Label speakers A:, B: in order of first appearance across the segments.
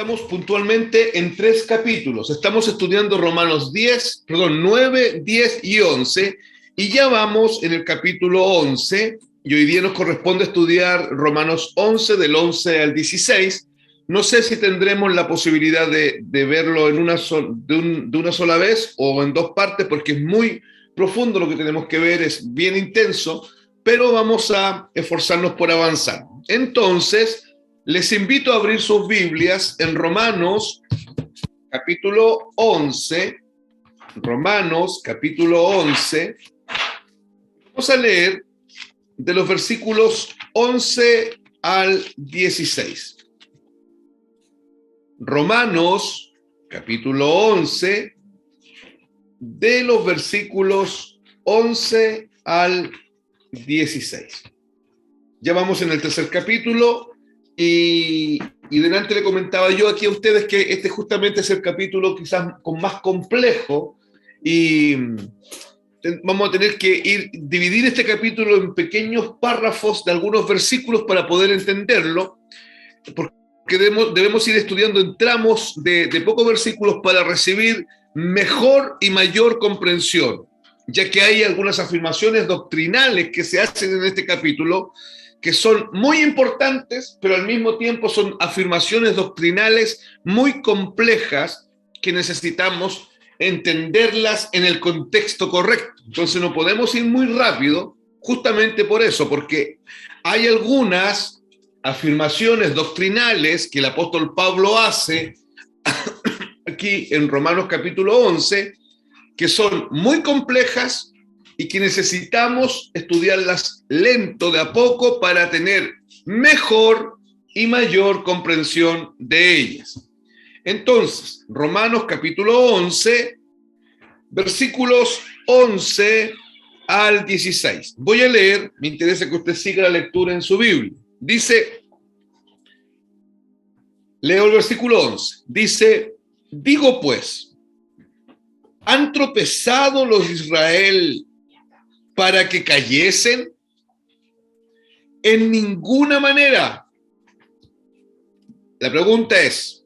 A: Estamos puntualmente en 3 capítulos. Estamos estudiando Romanos 9, 10 y 11, y ya vamos en el capítulo 11, y hoy día nos corresponde estudiar Romanos 11, del 11 al 16. No sé si tendremos la posibilidad de verlo en de una sola vez o en 2 partes, porque es muy profundo lo que tenemos que ver, es bien intenso, pero vamos a esforzarnos por avanzar. Entonces, les invito a abrir sus Biblias en Romanos capítulo 11. Romanos capítulo 11. Vamos a leer de los versículos 11 al 16. Romanos capítulo 11, de los versículos 11 al 16. Ya vamos en el 3er capítulo. Y delante le comentaba yo aquí a ustedes que este justamente es el capítulo quizás más complejo, y vamos a tener que dividir este capítulo en pequeños párrafos de algunos versículos para poder entenderlo, porque debemos ir estudiando en tramos de pocos versículos para recibir mejor y mayor comprensión, ya que hay algunas afirmaciones doctrinales que se hacen en este capítulo que son muy importantes, pero al mismo tiempo son afirmaciones doctrinales muy complejas que necesitamos entenderlas en el contexto correcto. Entonces no podemos ir muy rápido, justamente por eso, porque hay algunas afirmaciones doctrinales que el apóstol Pablo hace aquí en Romanos capítulo 11, que son muy complejas y que necesitamos estudiarlas lento, de a poco, para tener mejor y mayor comprensión de ellas. Entonces, Romanos capítulo 11, versículos 11 al 16. Voy a leer, me interesa que usted siga la lectura en su Biblia. Dice, leo el versículo 11, dice: digo pues, ¿han tropezado los de Israel para que cayesen? En ninguna manera. La pregunta es,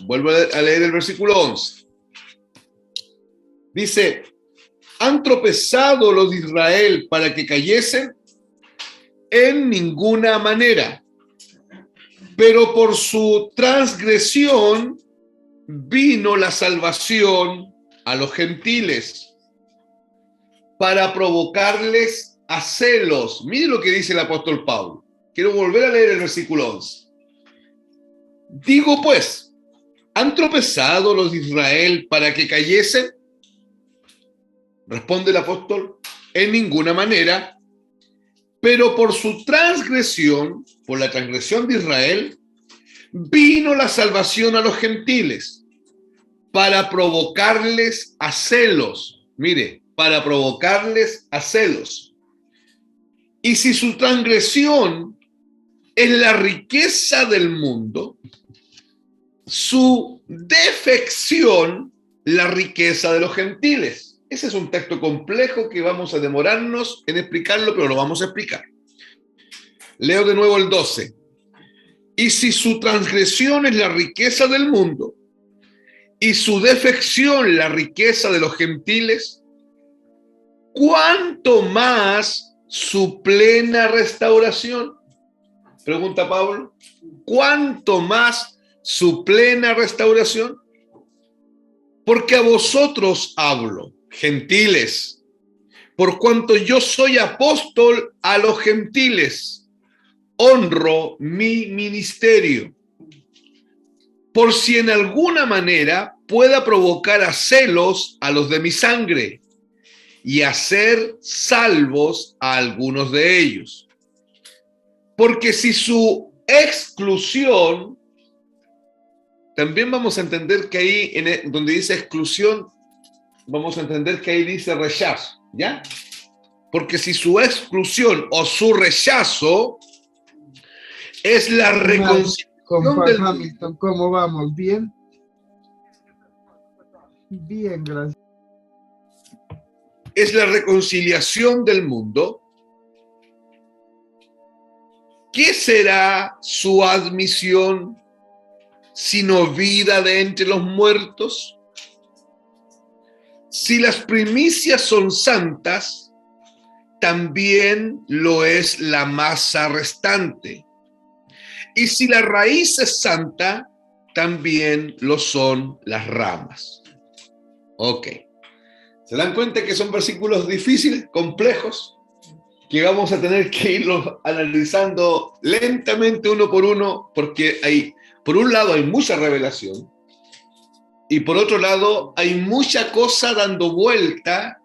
A: vuelvo a leer el versículo 11. Dice, ¿han tropezado los de Israel para que cayesen? En ninguna manera. Pero por su transgresión vino la salvación a los gentiles, para provocarles a celos. Mire lo que dice el apóstol Pablo. Quiero volver a leer el versículo 11. Digo pues, ¿han tropezado los de Israel para que cayesen? Responde el apóstol, en ninguna manera. Pero por su transgresión, por la transgresión de Israel, vino la salvación a los gentiles, para provocarles a celos. Mire, para provocarles a celos. Y si su transgresión es la riqueza del mundo, su defección la riqueza de los gentiles. Ese es un texto complejo que vamos a demorarnos en explicarlo, pero lo vamos a explicar. Leo de nuevo el 12. Y si su transgresión es la riqueza del mundo y su defección la riqueza de los gentiles, ¿cuánto más su plena restauración? Pregunta Pablo. ¿Cuánto más su plena restauración? Porque a vosotros hablo, gentiles, por cuanto yo soy apóstol a los gentiles, honro mi ministerio, por si en alguna manera pueda provocar a celos a los de mi sangre y hacer salvos a algunos de ellos. Porque si su exclusión, también vamos a entender que ahí, donde dice exclusión, vamos a entender que ahí dice rechazo, ¿ya? Porque si su exclusión o su rechazo es la reconciliación del
B: Hamilton, ¿cómo vamos? ¿Bien? Bien, gracias.
A: Es la reconciliación del mundo, ¿qué será su admisión? sino vida de entre los muertos? Si las primicias son santas, también lo es la masa restante. Y si la raíz es santa, también lo son las ramas. Ok. ¿Se dan cuenta que son versículos difíciles, complejos, que vamos a tener que irlos analizando lentamente uno por uno, porque por un lado hay mucha revelación y por otro lado hay mucha cosa dando vuelta,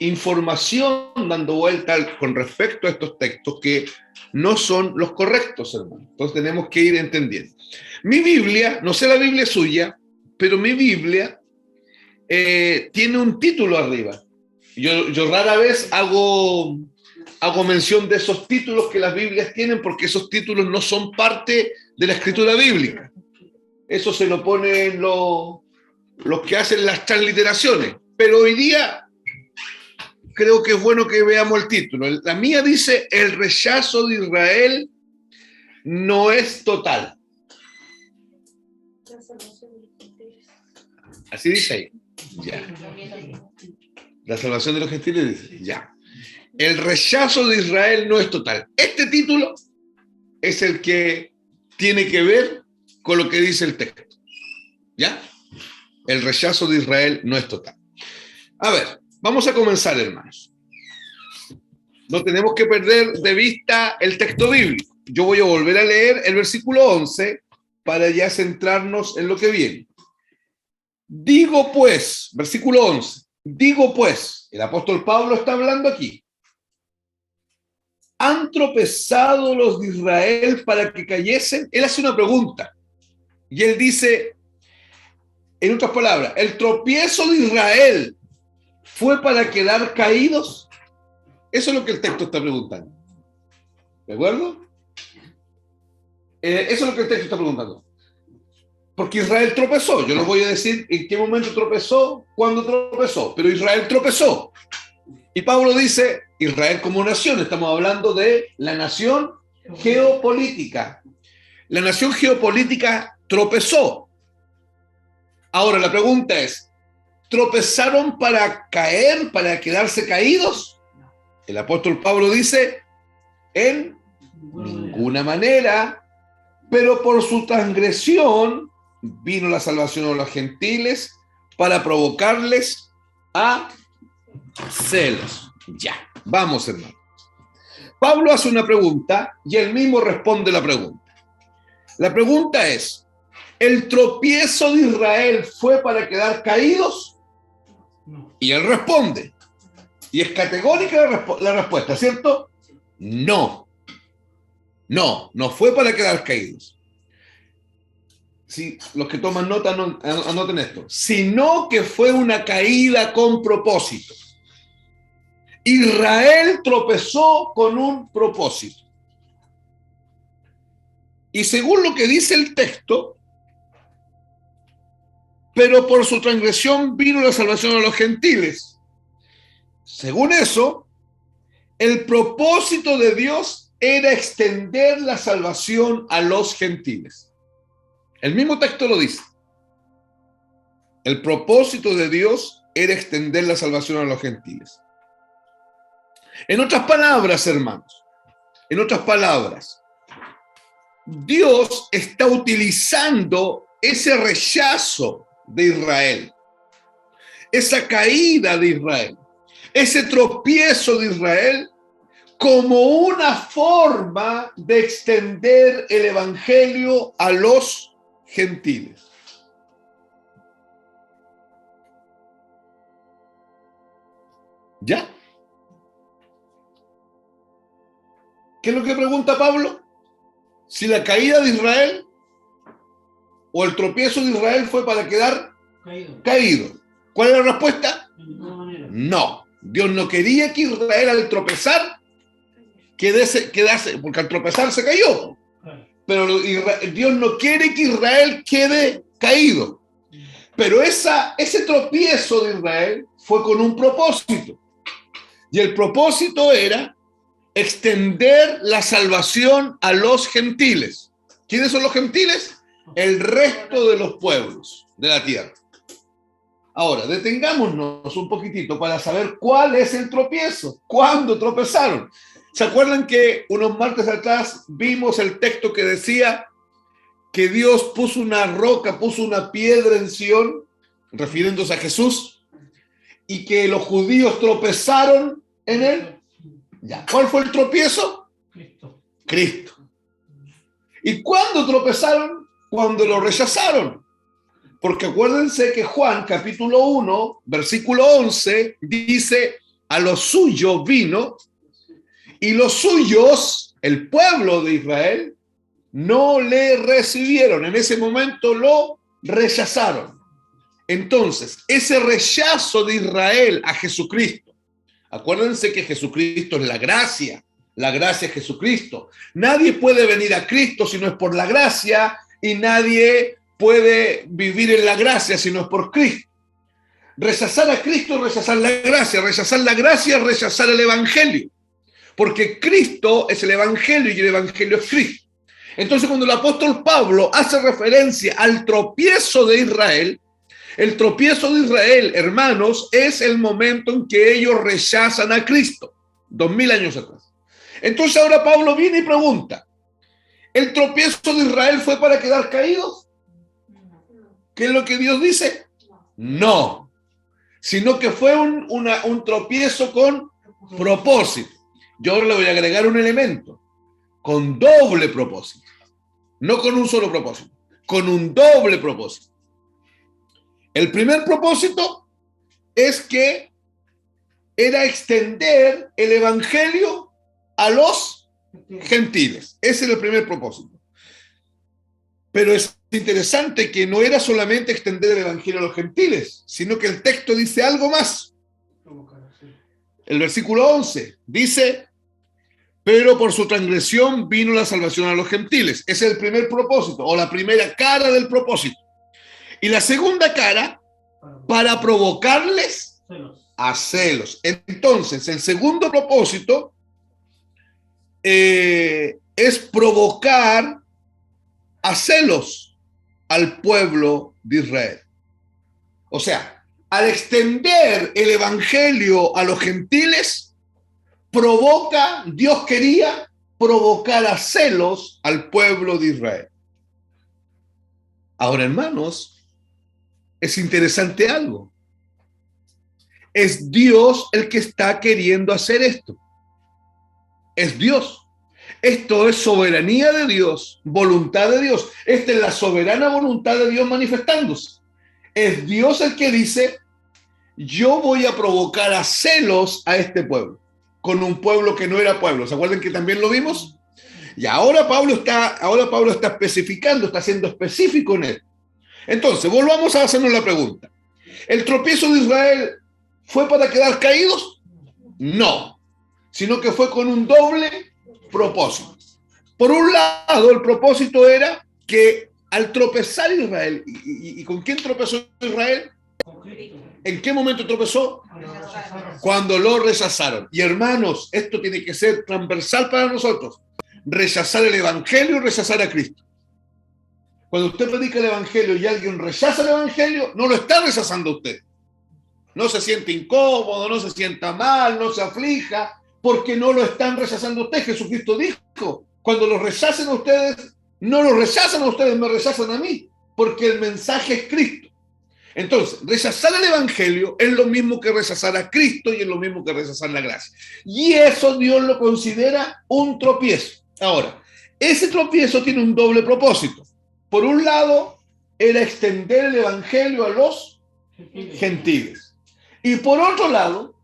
A: información dando vuelta con respecto a estos textos que no son los correctos, hermano. Entonces tenemos que ir entendiendo. Mi Biblia, no sé la Biblia suya, pero mi Biblia tiene un título arriba. Yo rara vez hago mención de esos títulos que las Biblias tienen, porque esos títulos no son parte de la escritura bíblica. Eso se lo ponen los que hacen las transliteraciones. Pero hoy día creo que es bueno que veamos el título. La mía dice: el rechazo de Israel no es total. Así dice ahí. Ya. La salvación de los gentiles dice, ya. El rechazo de Israel no es total. Este título es el que tiene que ver con lo que dice el texto. ¿Ya? El rechazo de Israel no es total. A ver, vamos a comenzar, hermanos. No tenemos que perder de vista el texto bíblico. Yo voy a volver a leer el versículo 11 para ya centrarnos en lo que viene. Digo pues, versículo 11, digo pues, el apóstol Pablo está hablando aquí. ¿Han tropezado los de Israel para que cayesen? Él hace una pregunta y él dice, en otras palabras, ¿el tropiezo de Israel fue para quedar caídos? Eso es lo que el texto está preguntando. ¿De acuerdo? Eso es lo que el texto está preguntando. Porque Israel tropezó. Yo les voy a decir en qué momento tropezó, cuándo tropezó. Pero Israel tropezó. Y Pablo dice, Israel como nación, estamos hablando de la nación geopolítica. La nación geopolítica tropezó. Ahora la pregunta es, ¿tropezaron para caer, para quedarse caídos? El apóstol Pablo dice, en ninguna manera, pero por su transgresión vino la salvación a los gentiles para provocarles a celos. Ya, vamos, hermano. Pablo hace una pregunta y él mismo responde la pregunta. La pregunta es, ¿el tropiezo de Israel fue para quedar caídos? Y él responde. Y es categórica la respuesta, ¿cierto? No. No fue para quedar caídos. Sí, los que toman nota anoten esto. Sino que fue una caída con propósito. Israel tropezó con un propósito. Y según lo que dice el texto, pero por su transgresión vino la salvación a los gentiles. Según eso, el propósito de Dios era extender la salvación a los gentiles. El mismo texto lo dice. El propósito de Dios era extender la salvación a los gentiles. En otras palabras, hermanos, Dios está utilizando ese rechazo de Israel, esa caída de Israel, ese tropiezo de Israel como una forma de extender el evangelio a los gentiles. ¿Ya? ¿Qué es lo que pregunta Pablo? Si la caída de Israel o el tropiezo de Israel fue para quedar caído. ¿Cuál es la respuesta? No. Dios no quería que Israel al tropezar quedase, porque al tropezar se cayó. Pero Dios no quiere que Israel quede caído. Pero ese tropiezo de Israel fue con un propósito. Y el propósito era extender la salvación a los gentiles. ¿Quiénes son los gentiles? el resto de los pueblos de la tierra. Ahora, detengámonos un poquitito para saber cuál es el tropiezo, cuándo tropezaron. ¿Se acuerdan que unos martes atrás vimos el texto que decía que Dios puso una roca, puso una piedra en Sión, refiriéndose a Jesús, y que los judíos tropezaron en él? Ya. ¿Cuál fue el tropiezo? Cristo. ¿Y cuándo tropezaron? Cuando lo rechazaron. Porque acuérdense que Juan, capítulo 1, versículo 11, dice, a los suyos vino, y los suyos, el pueblo de Israel, no le recibieron. En ese momento lo rechazaron. Entonces, ese rechazo de Israel a Jesucristo, acuérdense que Jesucristo es la gracia es Jesucristo. Nadie puede venir a Cristo si no es por la gracia, y nadie puede vivir en la gracia si no es por Cristo. Rechazar a Cristo es rechazar la gracia es rechazar el Evangelio, porque Cristo es el Evangelio y el Evangelio es Cristo. Entonces, cuando el apóstol Pablo hace referencia al tropiezo de Israel, el tropiezo de Israel, hermanos, es el momento en que ellos rechazan a Cristo, 2000 años atrás. Entonces ahora Pablo viene y pregunta, ¿el tropiezo de Israel fue para quedar caídos? ¿Qué es lo que Dios dice? No, sino que fue un tropiezo con propósito. Yo ahora le voy a agregar un elemento, con doble propósito, no con un solo propósito, con un doble propósito. El primer propósito es que era extender el evangelio a los gentiles. Ese era el primer propósito. Pero es interesante que no era solamente extender el evangelio a los gentiles, sino que el texto dice algo más. El versículo 11 dice, pero por su transgresión vino la salvación a los gentiles. Ese es el primer propósito, o la primera cara del propósito. Y la segunda cara, para provocarles a celos. Entonces, el segundo propósito es provocar a celos al pueblo de Israel. O sea, al extender el evangelio a los gentiles, Dios quería provocar a celos al pueblo de Israel. Ahora, hermanos, es interesante algo. Es Dios el que está queriendo hacer esto. Es Dios. Esto es soberanía de Dios, voluntad de Dios. Esta es la soberana voluntad de Dios manifestándose. Es Dios el que dice, yo voy a provocar a celos a este pueblo, con un pueblo que no era pueblo. ¿Se acuerdan que también lo vimos? Y ahora Pablo está especificando, está siendo específico en él. Entonces, volvamos a hacernos la pregunta. ¿El tropiezo de Israel fue para quedar caídos? No, sino que fue con un doble propósito. Por un lado, el propósito era que al tropezar Israel, ¿y con quién tropezó Israel? ¿En qué momento tropezó? Cuando lo rechazaron. Y hermanos, esto tiene que ser transversal para nosotros. Rechazar el evangelio y rechazar a Cristo. Cuando usted predica el evangelio y alguien rechaza el evangelio, no lo está rechazando usted. No se siente incómodo, no se sienta mal, no se aflija, porque no lo están rechazando usted. Jesucristo dijo, cuando los rechacen a ustedes, no los rechazan a ustedes, me rechazan a mí, porque el mensaje es Cristo. Entonces, rechazar el evangelio es lo mismo que rechazar a Cristo y es lo mismo que rechazar la gracia. Y eso Dios lo considera un tropiezo. Ahora, ese tropiezo tiene un doble propósito. Por un lado, era extender el evangelio a los gentiles. Y por otro lado,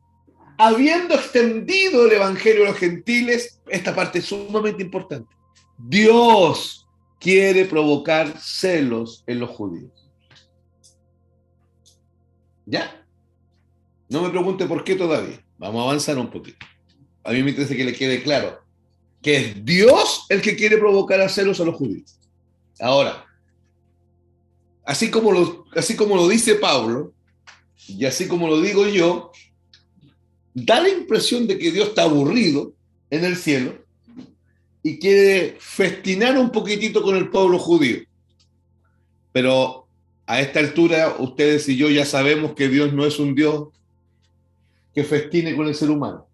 A: habiendo extendido el evangelio a los gentiles, esta parte es sumamente importante. Dios quiere provocar celos en los judíos. ¿Ya? No me pregunte por qué todavía. Vamos a avanzar un poquito. A mí me interesa que le quede claro que es Dios el que quiere provocar a celos a los judíos. Ahora, así como lo dice Pablo, y así como lo digo yo, da la impresión de que Dios está aburrido en el cielo y quiere festinar un poquitito con el pueblo judío. Pero a esta altura, ustedes y yo ya sabemos que Dios no es un Dios que festine con el ser humano.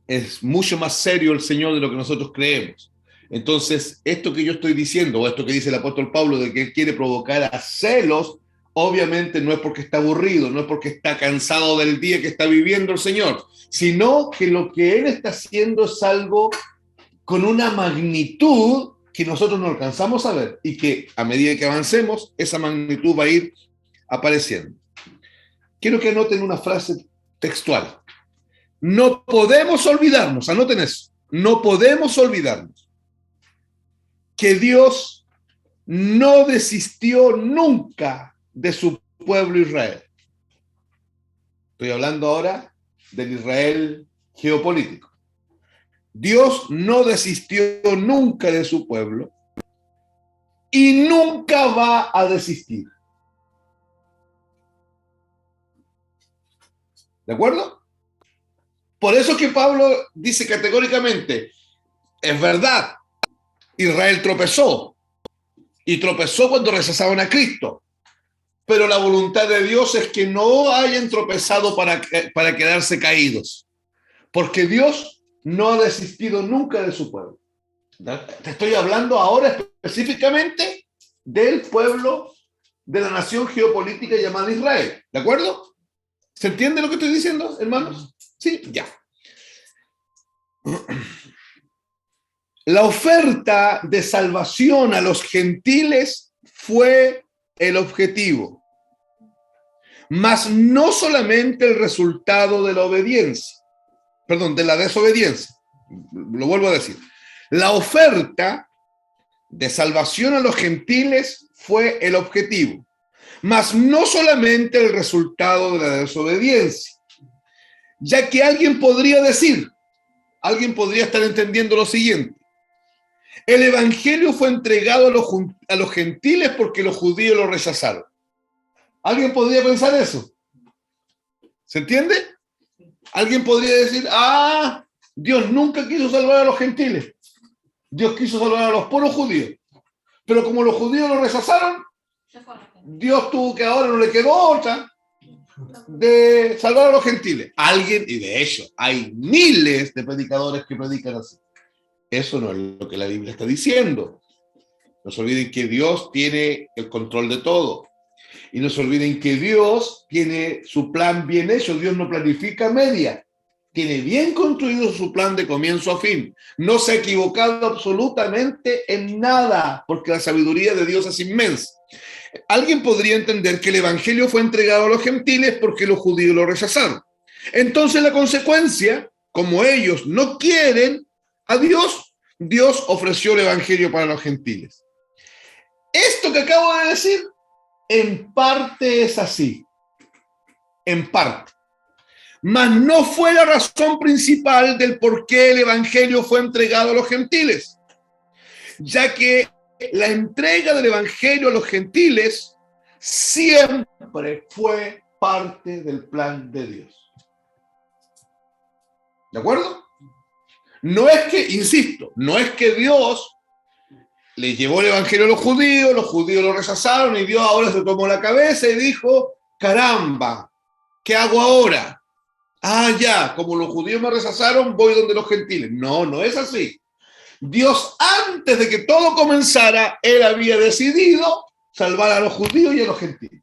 A: Es mucho más serio el Señor de lo que nosotros creemos. Entonces, esto que yo estoy diciendo, o esto que dice el apóstol Pablo, de que él quiere provocar a celos, obviamente no es porque está aburrido, no es porque está cansado del día que está viviendo el Señor, sino que lo que él está haciendo es algo con una magnitud que nosotros no alcanzamos a ver y que a medida que avancemos, esa magnitud va a ir apareciendo. Quiero que anoten una frase textual. No podemos olvidarnos, anoten eso, no podemos olvidarnos que Dios no desistió nunca de su pueblo Israel. Estoy hablando ahora del Israel geopolítico. Dios no desistió nunca de su pueblo y nunca va a desistir. ¿De acuerdo? Por eso que Pablo dice categóricamente, es verdad, Israel tropezó, y tropezó cuando rechazaban a Cristo, pero la voluntad de Dios es que no hayan tropezado para quedarse caídos, porque Dios no ha desistido nunca de su pueblo. Te estoy hablando ahora específicamente del pueblo de la nación geopolítica llamada Israel, ¿de acuerdo? ¿Se entiende lo que estoy diciendo, hermanos? Sí, ya. La oferta de salvación a los gentiles fue el objetivo, mas no solamente el resultado de la obediencia, de la desobediencia. Lo vuelvo a decir. La oferta de salvación a los gentiles fue el objetivo, mas no solamente el resultado de la desobediencia, ya que alguien podría estar entendiendo lo siguiente. El evangelio fue entregado a los gentiles porque los judíos lo rechazaron. ¿Alguien podría pensar eso? ¿Se entiende? Alguien podría decir, Dios nunca quiso salvar a los gentiles. Dios quiso salvar a los puros judíos. Pero como los judíos lo rechazaron, Dios tuvo que ahora no le quedó otra de salvar a los gentiles. Alguien, y de hecho, hay miles de predicadores que predican así. Eso no es lo que la Biblia está diciendo. No se olviden que Dios tiene el control de todo. Y no se olviden que Dios tiene su plan bien hecho. Dios no planifica a media. Tiene bien construido su plan de comienzo a fin. No se ha equivocado absolutamente en nada, porque la sabiduría de Dios es inmensa. Alguien podría entender que el evangelio fue entregado a los gentiles porque los judíos lo rechazaron. Entonces la consecuencia, como ellos no quieren a Dios, Dios ofreció el evangelio para los gentiles. Esto que acabo de decir, en parte es así. En parte. Mas no fue la razón principal del por qué el evangelio fue entregado a los gentiles, ya que la entrega del evangelio a los gentiles siempre fue parte del plan de Dios. ¿De acuerdo? No es que, insisto, no es que Dios le llevó el evangelio a los judíos lo rechazaron y Dios ahora se tomó la cabeza y dijo, caramba, ¿qué hago ahora? Ya, como los judíos me rechazaron, voy donde los gentiles. No, no es así. Dios, antes de que todo comenzara, Él había decidido salvar a los judíos y a los gentiles.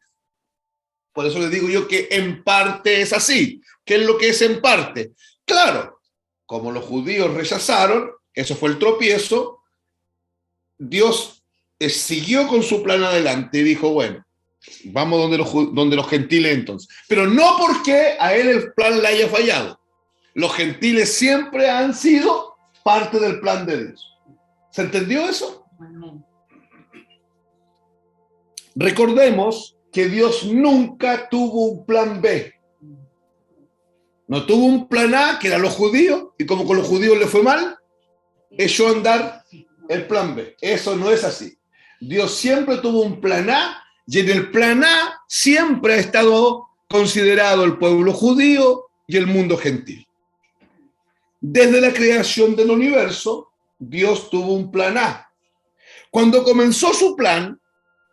A: Por eso les digo yo que en parte es así. ¿Qué es lo que es en parte? Claro, como los judíos rechazaron, eso fue el tropiezo, Dios siguió con su plan adelante y dijo, bueno, vamos donde los gentiles entonces. Pero no porque a él el plan le haya fallado. Los gentiles siempre han sido parte del plan de Dios. ¿Se entendió eso? Recordemos que Dios nunca tuvo un plan B. No tuvo un plan A, que eran los judíos, y como con los judíos le fue mal, echó a andar el plan B. Eso no es así. Dios siempre tuvo un plan A, y en el plan A siempre ha estado considerado el pueblo judío y el mundo gentil. Desde la creación del universo, Dios tuvo un plan A. Cuando comenzó su plan,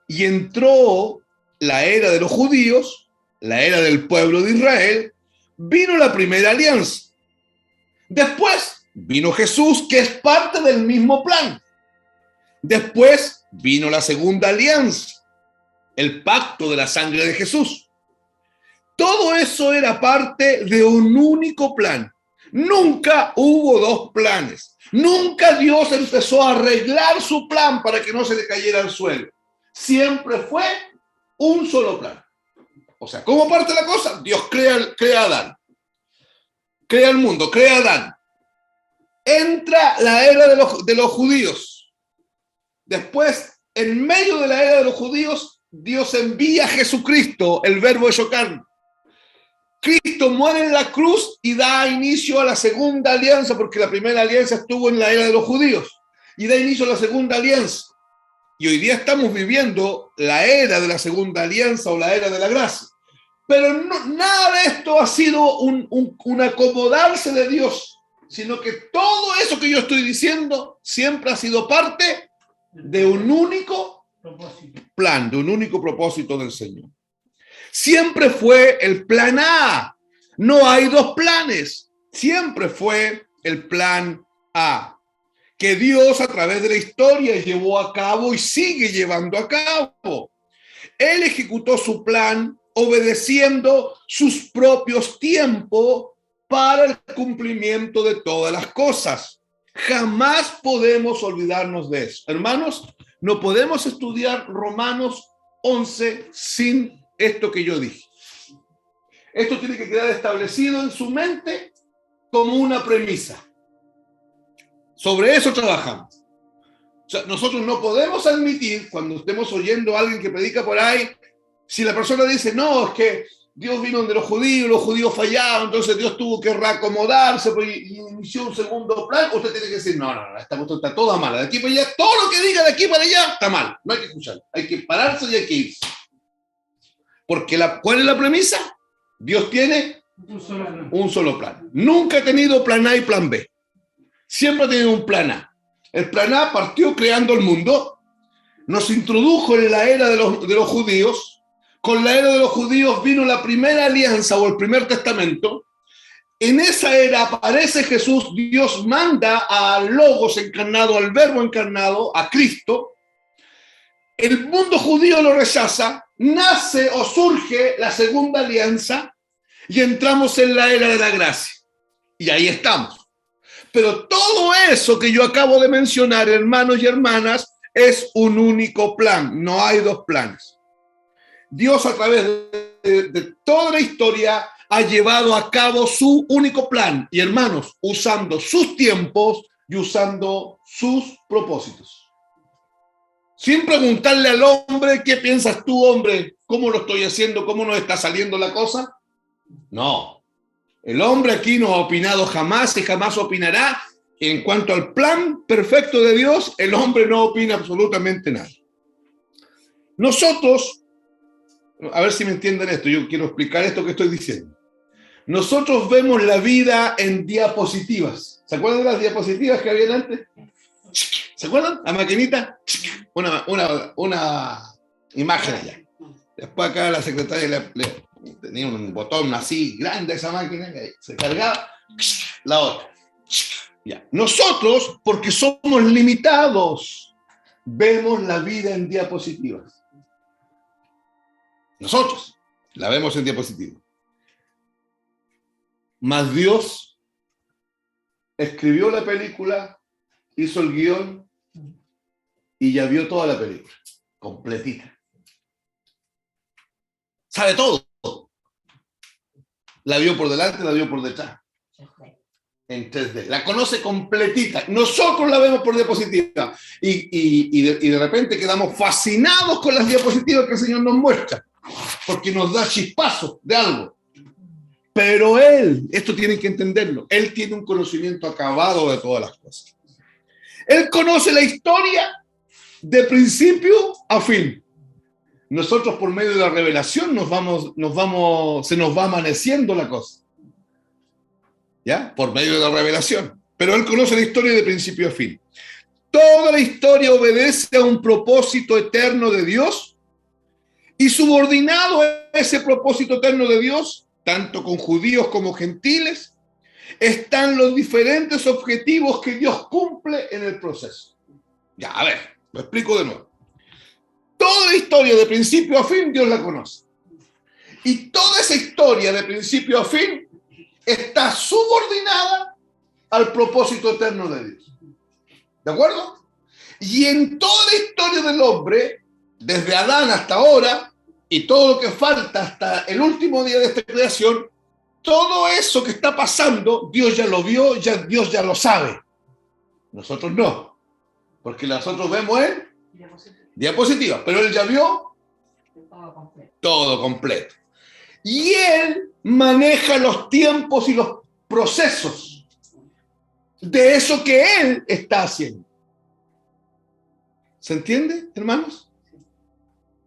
A: y entró la era de los judíos, la era del pueblo de Israel, vino la primera alianza. Después vino Jesús, que es parte del mismo plan. Después vino la segunda alianza, el pacto de la sangre de Jesús. Todo eso era parte de un único plan. Nunca hubo dos planes. Nunca Dios empezó a arreglar su plan para que no se le cayera al suelo. Siempre fue un solo plan. O sea, ¿cómo parte la cosa? Dios crea a Adán. Crea el mundo, crea a Adán. Entra la era de los judíos. Después, en medio de la era de los judíos, Dios envía a Jesucristo, el verbo hecho carne. Cristo muere en la cruz y da inicio a la segunda alianza, porque la primera alianza estuvo en la era de los judíos, y da inicio a la segunda alianza. Y hoy día estamos viviendo la era de la segunda alianza o la era de la gracia. Pero nada de esto ha sido un acomodarse de Dios, sino que todo eso que yo estoy diciendo siempre ha sido parte de un único plan, de un único propósito del Señor. Siempre fue el plan A. No hay dos planes. Siempre fue el plan A, que Dios a través de la historia llevó a cabo y sigue llevando a cabo. Él ejecutó su plan obedeciendo sus propios tiempos para el cumplimiento de todas las cosas. Jamás podemos olvidarnos de eso. Hermanos, no podemos estudiar Romanos 11 sin esto que yo dije. Esto tiene que quedar establecido en su mente como una premisa. Sobre eso trabajamos. O sea, nosotros no podemos admitir, cuando estemos oyendo a alguien que predica por ahí, si la persona dice, no, es que Dios vino de los judíos fallaron, entonces Dios tuvo que reacomodarse y inició un segundo plan, usted tiene que decir, no, esta cuestión está toda mala, de aquí para allá, todo lo que diga de aquí para allá está mal, no hay que escuchar, hay que pararse y hay que irse. Porque ¿cuál es la premisa? Dios tiene un solo plan. Nunca ha tenido plan A y plan B. Siempre ha tenido un plan A. El plan A partió creando el mundo, nos introdujo en la era de los judíos. Con la era de los judíos vino la primera alianza o el primer testamento. En esa era aparece Jesús, Dios manda al Logos encarnado, al Verbo encarnado, a Cristo. El mundo judío lo rechaza, nace o surge la segunda alianza y entramos en la era de la gracia. Y ahí estamos. Pero todo eso que yo acabo de mencionar, hermanos y hermanas, es un único plan, no hay dos planes. Dios a través de toda la historia ha llevado a cabo su único plan. Y hermanos, usando sus tiempos y usando sus propósitos. Sin preguntarle al hombre, ¿qué piensas tú, hombre? ¿Cómo lo estoy haciendo? ¿Cómo nos está saliendo la cosa? No. El hombre aquí no ha opinado jamás y jamás opinará. En cuanto al plan perfecto de Dios, el hombre no opina absolutamente nada. Nosotros, a ver si me entienden esto, yo quiero explicar esto que estoy diciendo. Nosotros vemos la vida en diapositivas. ¿Se acuerdan de las diapositivas que habían antes? ¿Se acuerdan? La maquinita, una imagen allá. Después acá la secretaria le tenía un botón así grande esa máquina, que se cargaba, la otra. Ya. Nosotros, porque somos limitados, vemos la vida en diapositivas. Nosotros la vemos en diapositivas. Mas Dios escribió la película, hizo el guión y ya vio toda la película, completita. Sabe todo. La vio por delante, la vio por detrás. En 3D. La conoce completita. Nosotros la vemos por diapositiva. Y de repente quedamos fascinados con las diapositivas que el Señor nos muestra. Porque nos da chispazos de algo. Pero Él, esto tienen que entenderlo, Él tiene un conocimiento acabado de todas las cosas. Él conoce la historia de principio a fin. Nosotros por medio de la revelación se nos va amaneciendo la cosa. ¿Ya? Por medio de la revelación. Pero Él conoce la historia de principio a fin. Toda la historia obedece a un propósito eterno de Dios Y subordinado a ese propósito eterno de Dios, tanto con judíos como gentiles, están los diferentes objetivos que Dios cumple en el proceso. Ya, a ver, lo explico de nuevo. Toda la historia de principio a fin Dios la conoce. Y toda esa historia de principio a fin está subordinada al propósito eterno de Dios. ¿De acuerdo? Y en toda la historia del hombre, desde Adán hasta ahora, y todo lo que falta hasta el último día de esta creación, todo eso que está pasando, Dios ya lo vio, Dios ya lo sabe. Nosotros no, porque nosotros vemos en diapositiva, pero Él ya vio todo completo. Y Él maneja los tiempos y los procesos de eso que Él está haciendo. ¿Se entiende, hermanos?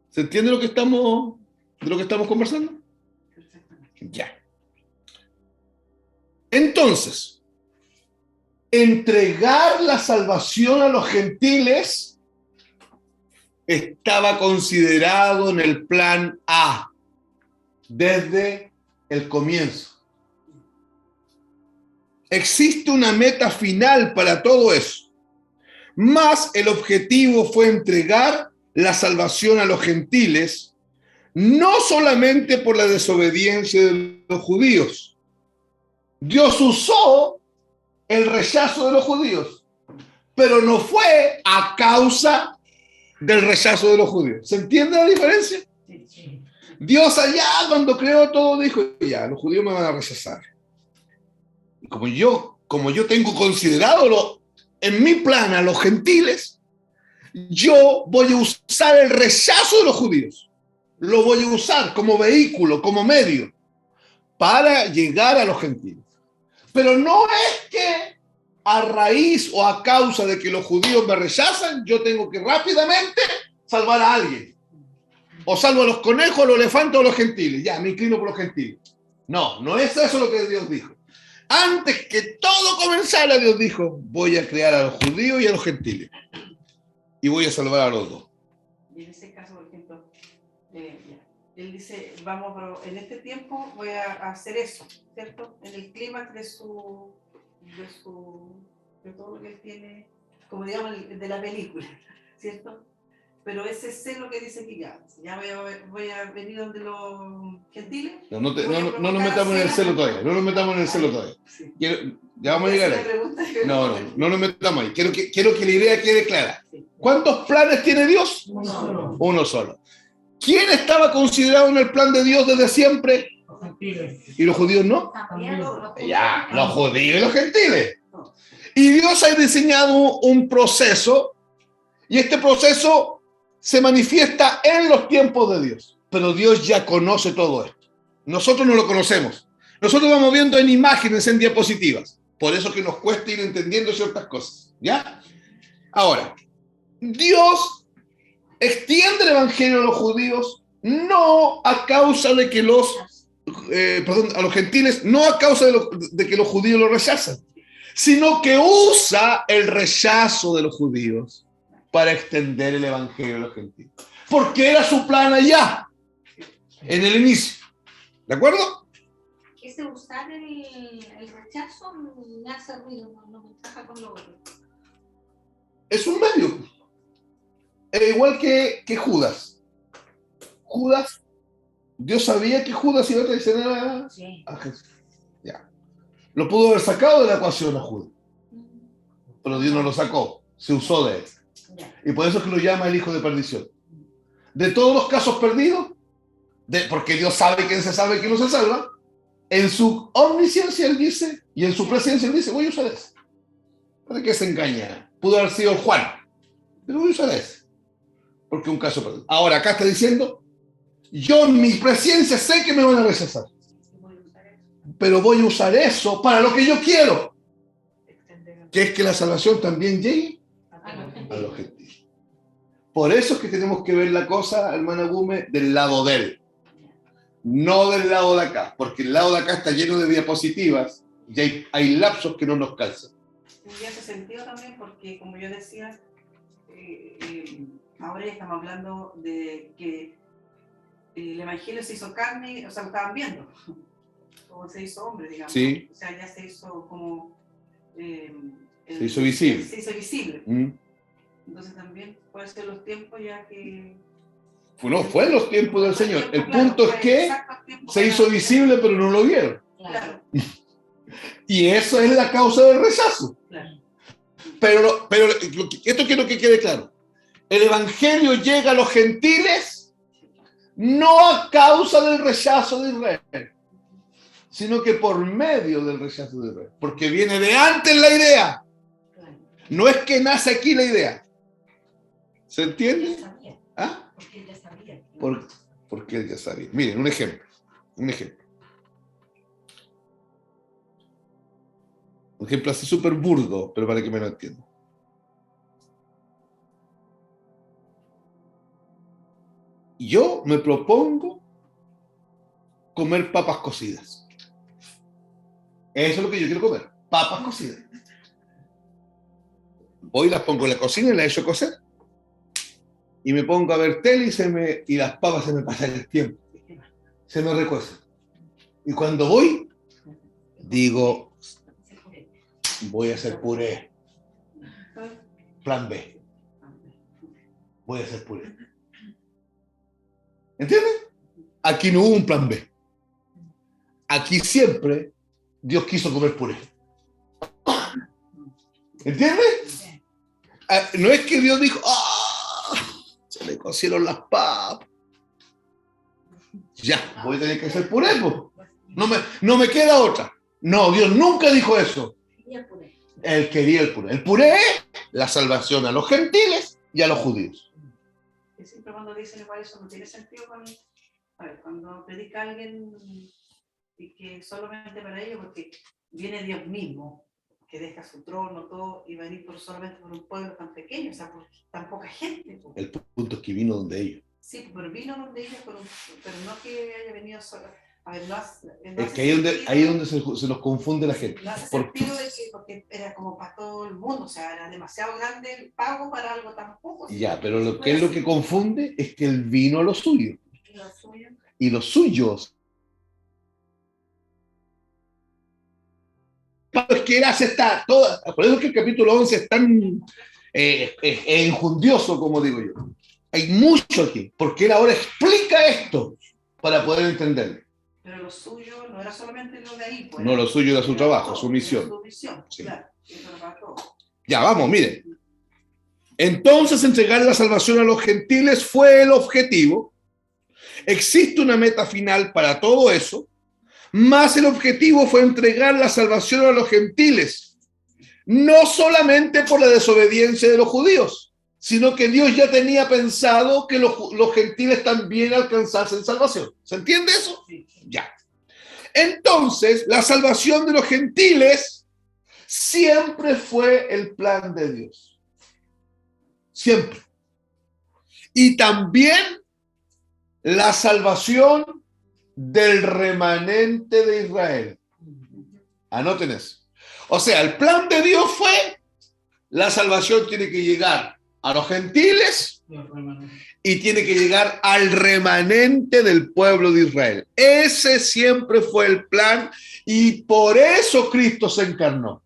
A: ¿Se entiende de lo que estamos conversando? Ya. Entonces, entregar la salvación a los gentiles estaba considerado en el plan A desde el comienzo. Existe una meta final para todo eso. Más el objetivo fue entregar la salvación a los gentiles, no solamente por la desobediencia de los judíos. Dios usó el rechazo de los judíos, pero no fue a causa del rechazo de los judíos. ¿Se entiende la diferencia? Sí. Dios allá, cuando creó todo, dijo, ya, los judíos me van a rechazar. Y como yo tengo considerado en mi plan a los gentiles, yo voy a usar el rechazo de los judíos. Lo voy a usar como vehículo, como medio, para llegar a los gentiles. Pero no es que a raíz o a causa de que los judíos me rechazan, yo tengo que rápidamente salvar a alguien. O salvo a los conejos, a los elefantes o a los gentiles. Ya, me inclino por los gentiles. No, no es eso lo que Dios dijo. Antes que todo comenzara, Dios dijo, voy a crear a los judíos y a los gentiles. Y voy a salvar a los dos.
C: Y en ese caso, por ejemplo, él dice, vamos, pero en este tiempo voy a hacer eso, ¿cierto? En el clímax de todo lo que él tiene, como digamos, de la película, ¿cierto? Pero ese celo que dice que ya voy a venir donde los gentiles.
A: No nos metamos en el celo todavía. No nos metamos en el celo todavía. Sí. Ya vamos a llegar ahí. No nos metamos ahí. Quiero que la idea quede clara. ¿Cuántos planes tiene Dios? Uno solo. ¿Quién estaba considerado en el plan de Dios desde siempre?
B: Los gentiles.
A: ¿Y los judíos no? Ya, los judíos y los gentiles. Y Dios ha diseñado un proceso, y este proceso se manifiesta en los tiempos de Dios. Pero Dios ya conoce todo esto. Nosotros no lo conocemos. Nosotros vamos viendo en imágenes, en diapositivas. Por eso que nos cuesta ir entendiendo ciertas cosas. ¿Ya? Ahora, Dios extiende el evangelio a los judíos no a causa de que a los gentiles, no a causa de que los judíos lo rechazan, sino que usa el rechazo de los judíos para extender el evangelio a los gentiles. Porque era su plan allá, en el inicio. ¿De acuerdo?
D: Ese usar el rechazo me hace ruido, no me encaja con lo otro.
A: Es un medio. Igual que Judas. Judas, Dios sabía que Judas iba a traicionar a Jesús. Ya. Lo pudo haber sacado de la ecuación a Judas. Pero Dios no lo sacó. Se usó de él. Y por eso es que lo llama el hijo de perdición. De todos los casos perdidos, porque Dios sabe quién se salva y quién no se salva, en su omnisciencia Él dice, y en su presencia Él dice, voy a usar eso. ¿Para qué se engaña? Pudo haber sido Juan, pero voy a usar eso. Porque es un caso perdido. Ahora acá está diciendo, yo en mi presencia sé que me van a rechazar, pero voy a usar eso para lo que yo quiero, que es que la salvación también llegue a los gentiles. Por eso es que tenemos que ver la cosa, hermana Gume, del lado de él, no del lado de acá, porque el lado de acá está lleno de diapositivas y hay lapsos que no nos calzan.
C: Y hace sentido también porque, como yo decía, ahora estamos hablando de que el Evangelio se hizo carne, o sea, lo estaban viendo, como se hizo hombre, digamos.
A: Sí.
C: O sea, ya se hizo como...
A: Se hizo visible.
C: Se hizo visible.
A: Mm.
C: Entonces también puede ser los tiempos ya que...
A: No fue en los tiempos del Señor. El
C: Claro,
A: punto es
C: fue
A: que
C: exacto el tiempo
A: se
C: para-
A: hizo visible, pero no lo vieron.
C: Claro,
A: Y eso es la causa del rechazo.
C: claro.
A: Pero esto quiero que quede claro. El Evangelio llega a los gentiles no a causa del rechazo de Israel, sino que por medio del rechazo de Israel. Porque viene de antes la idea.
C: Claro.
A: No es que nace aquí la idea. ¿Se
E: Él
A: entiende?
E: sabía,
A: ¿Ah?
E: porque él ya sabía.
A: Porque él ya sabía. Miren, un ejemplo. Un ejemplo así súper burdo, pero para que me lo entiendan. Yo me propongo comer papas cocidas. Eso es lo que yo quiero comer. Papas cocidas. Hoy las pongo en la cocina y las echo cocer. Y me pongo a ver tele y las papas se me pasan el tiempo. Se me recuecen. Y cuando voy, digo, voy a hacer puré. Plan B. Voy a hacer puré. ¿Entiendes? Aquí no hubo un plan B. Aquí siempre Dios quiso comer puré. ¿Entiendes? No es que Dios dijo, se le cocieron las papas. Ya, voy a tener que hacer puré, po. No me queda otra. No, Dios nunca dijo eso. Él quería el puré. El puré es la salvación a los gentiles y a los judíos.
C: Y siempre cuando dicen igual eso no tiene sentido cuando predica a alguien y que solamente para ellos, porque viene Dios mismo, que deja su trono, todo, y va a venir solamente por un pueblo tan pequeño, o sea, por tan poca gente. Pues.
A: El punto es que vino donde ellos.
C: Sí, pero vino donde ellos, pero no que haya venido solo. A ver,
A: Es que ahí es donde se nos confunde la gente.
C: No hace
A: Porque
C: sentido de que, porque era como para todo el mundo, o sea, era demasiado grande el pago para algo tan poco.
A: ya, pero lo que es lo que confunde es que él vino a lo suyo.
C: Lo suyo.
A: Y los suyos. Es que él hace toda. Por eso es que el capítulo 11 es tan enjundioso, como digo yo. Hay mucho aquí, porque él ahora explica esto para poder entenderlo.
C: Pero lo suyo no era solamente lo de ahí. Pues,
A: No, lo suyo era su trabajo,
C: todo,
A: su misión.
C: Su misión,
A: Sí.
C: claro. Eso era para todo.
A: Ya, vamos, miren. Entonces, entregar la salvación a los gentiles fue el objetivo. Existe una meta final para todo eso, más el objetivo fue entregar la salvación a los gentiles, no solamente por la desobediencia de los judíos, sino que Dios ya tenía pensado que los gentiles también alcanzasen salvación. ¿Se entiende eso?
C: Sí.
A: Ya. Entonces, la salvación de los gentiles siempre fue el plan de Dios. Siempre. Y también la salvación del remanente de Israel. Anoten eso. O sea, el plan de Dios fue, la salvación tiene que llegar a los gentiles y tiene que llegar al remanente del pueblo de Israel. Ese siempre fue el plan y por eso Cristo se encarnó.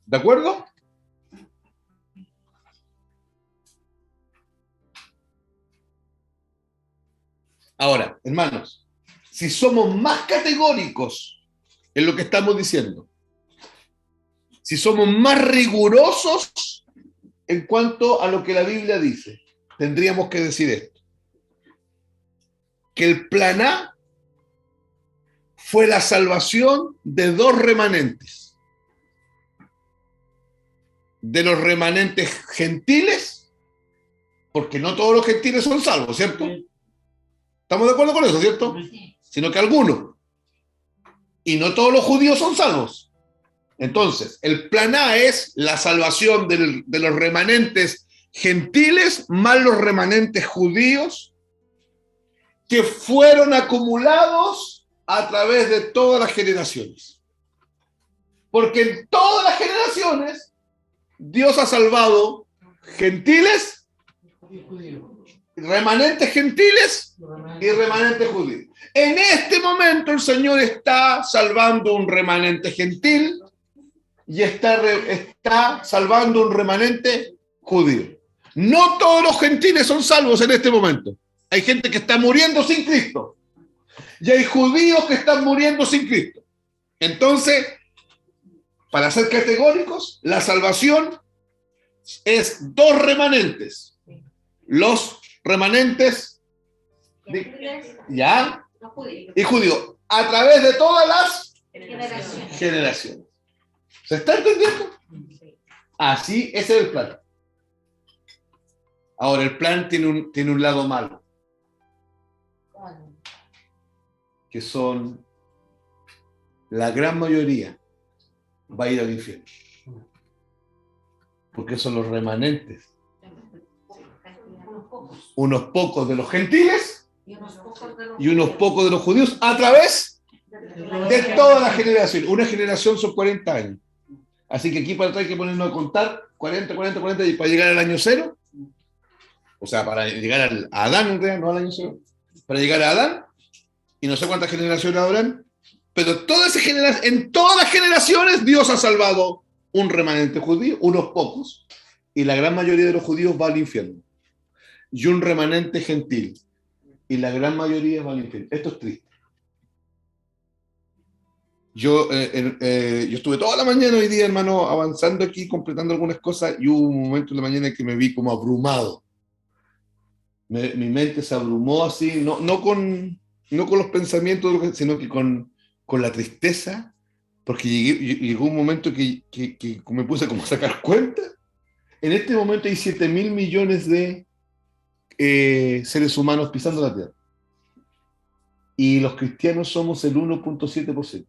A: ¿De acuerdo? Ahora, hermanos, si somos más categóricos en lo que estamos diciendo, si somos más rigurosos en cuanto a lo que la Biblia dice, tendríamos que decir esto: que el plan A fue la salvación de dos remanentes, de los remanentes gentiles, porque no todos los gentiles son salvos, ¿cierto? ¿Estamos de acuerdo con eso, cierto? Sino que algunos. Y no todos los judíos son salvos. Entonces, el plan A es la salvación de los remanentes gentiles más los remanentes judíos que fueron acumulados a través de todas las generaciones. Porque en todas las generaciones Dios ha salvado gentiles remanentes gentiles y remanentes judíos. En este momento el Señor está salvando un remanente gentil y está salvando un remanente judío. No todos los gentiles son salvos en este momento. Hay gente que está muriendo sin Cristo y hay judíos que están muriendo sin Cristo. Entonces, para ser categóricos, la salvación es dos remanentes. Los remanentes ¿ya? Y judíos, a través de todas las generaciones. ¿Se está entendiendo? Así, ese es el plan. Ahora, el plan tiene un lado malo, que son, la gran mayoría va a ir al infierno, porque son los remanentes, unos pocos de los gentiles y unos pocos de los judíos, a través de toda la generación. Una generación son 40 años. Así que aquí para atrás hay que ponernos a contar 40, y para llegar al año cero, o sea, para llegar a Adán, en realidad, no al año cero, para llegar a Adán, y no sé cuántas generaciones habrán, pero en todas las generaciones Dios ha salvado un remanente judío, unos pocos, y la gran mayoría de los judíos va al infierno. Y un remanente gentil, y la gran mayoría va al infierno. Esto es triste. Yo estuve toda la mañana hoy día, hermano, avanzando aquí, completando algunas cosas, y hubo un momento en la mañana que me vi como abrumado. Mi mente se abrumó así, no con los pensamientos, sino que con la tristeza, porque llegó un momento que me puse como a sacar cuenta. En este momento hay 7.000 millones de seres humanos pisando la tierra. Y los cristianos somos el 1.7%.